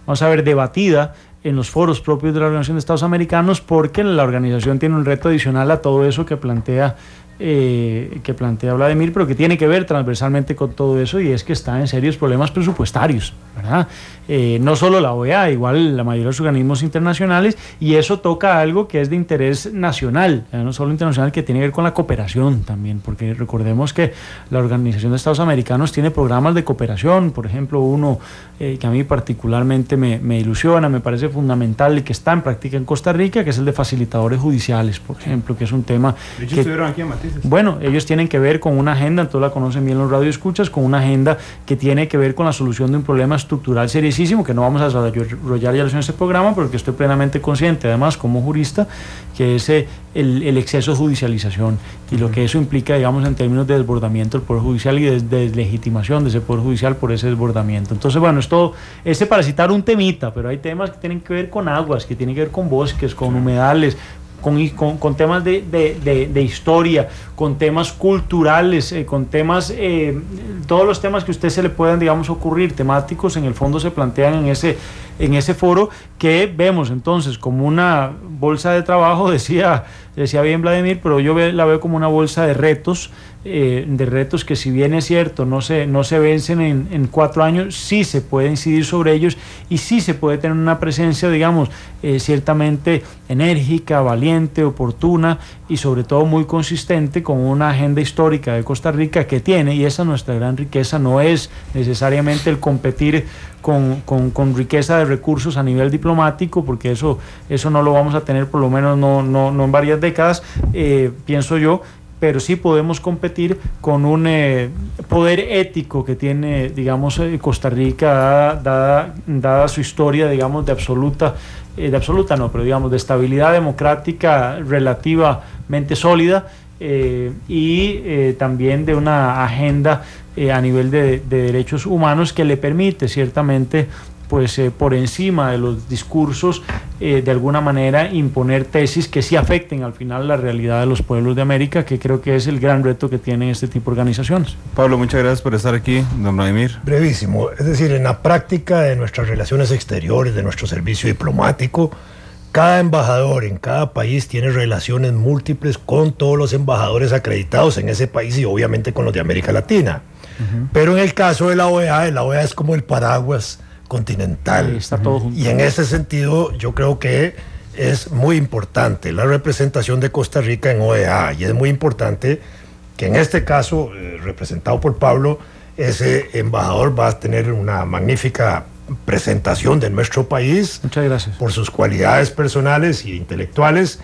vamos a ver, debatida en los foros propios de la Organización de Estados Americanos, porque la organización tiene un reto adicional a todo eso que plantea Vladimir, pero que tiene que ver transversalmente con todo eso, y es que está en serios problemas presupuestarios, ¿verdad? No solo la OEA, igual la mayoría de los organismos internacionales, y eso toca algo que es de interés nacional, no solo internacional, que tiene que ver con la cooperación también, porque recordemos que la Organización de Estados Americanos tiene programas de cooperación, por ejemplo, uno que a mí particularmente me ilusiona, me parece fundamental y que está en práctica en Costa Rica, que es el de facilitadores judiciales, por ejemplo, que es un tema
que estuvieron aquí en Matices.
Bueno, ellos tienen que ver con una agenda, todos la conocen bien los radioescuchas, con una agenda que tiene que ver con la solución de un problema estructural seriosísimo, que no vamos a desarrollar ya en este programa, pero que estoy plenamente consciente, además, como jurista, que es el exceso de judicialización y lo que eso implica, digamos, en términos de desbordamiento del Poder Judicial y de deslegitimación de ese Poder Judicial por ese desbordamiento. Entonces, bueno, es todo, para citar un temita, pero hay temas que tienen que ver con aguas, que tienen que ver con bosques, con humedales, con temas de historia, con temas culturales, con temas, todos los temas que a usted se le puedan, digamos, ocurrir, temáticos, en el fondo se plantean en ese foro, que vemos entonces como una bolsa de trabajo, decía decía bien Vladimir, pero yo la veo como una bolsa de retos que, si bien es cierto, no se vencen en 4 años, sí se puede incidir sobre ellos y sí se puede tener una presencia, digamos, ciertamente enérgica, valiente, oportuna y sobre todo muy consistente con una agenda histórica de Costa Rica que tiene, y esa es nuestra gran riqueza, no es necesariamente el competir con riqueza de recursos a nivel diplomático, porque eso no lo vamos a tener, por lo menos no en varias décadas, pienso yo, pero sí podemos competir con un poder ético que tiene, digamos, Costa Rica, dada su historia, digamos, de estabilidad democrática relativamente sólida, y también de una agenda a nivel de derechos humanos que le permite ciertamente, pues por encima de los discursos, de alguna manera imponer tesis que sí afecten al final la realidad de los pueblos de América, que creo que es el gran reto que tienen este tipo de organizaciones.
Pablo, muchas gracias por estar aquí, don Vladimir.
Brevísimo, es decir, en la práctica de nuestras relaciones exteriores, de nuestro servicio diplomático, cada embajador en cada país tiene relaciones múltiples con todos los embajadores acreditados en ese país y obviamente con los de América Latina. Pero en el caso de la OEA es como el paraguas continental.
Está todo junto.
Y en ese sentido yo creo que es muy importante la representación de Costa Rica en OEA, y es muy importante que en este caso, representado por Pablo, ese embajador va a tener una magnífica presentación de nuestro país.
Muchas gracias.
Por sus cualidades personales e intelectuales,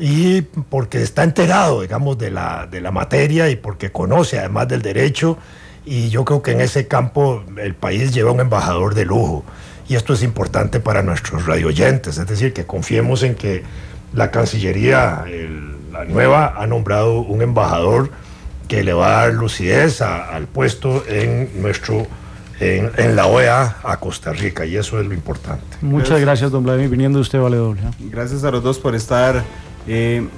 y porque está enterado, digamos, de la materia, y porque conoce además del derecho. Y yo creo que en ese campo el país lleva un embajador de lujo, y esto es importante para nuestros radioyentes, es decir, que confiemos en que la Cancillería, la nueva, ha nombrado un embajador que le va a dar lucidez al puesto en la OEA a Costa Rica, y eso es lo importante.
Muchas gracias, don Vladimir, viniendo usted vale doble.
Gracias a los dos por estar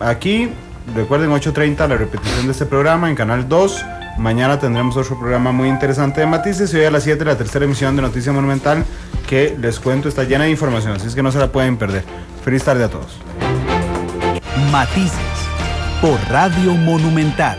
aquí. Recuerden, 8:30 la repetición de este programa en Canal 2. Mañana tendremos otro programa muy interesante de Matices, y hoy a las 7 la tercera emisión de Noticia Monumental, que les cuento está llena de información, así es que no se la pueden perder. Feliz tarde a todos.
Matices por Radio Monumental.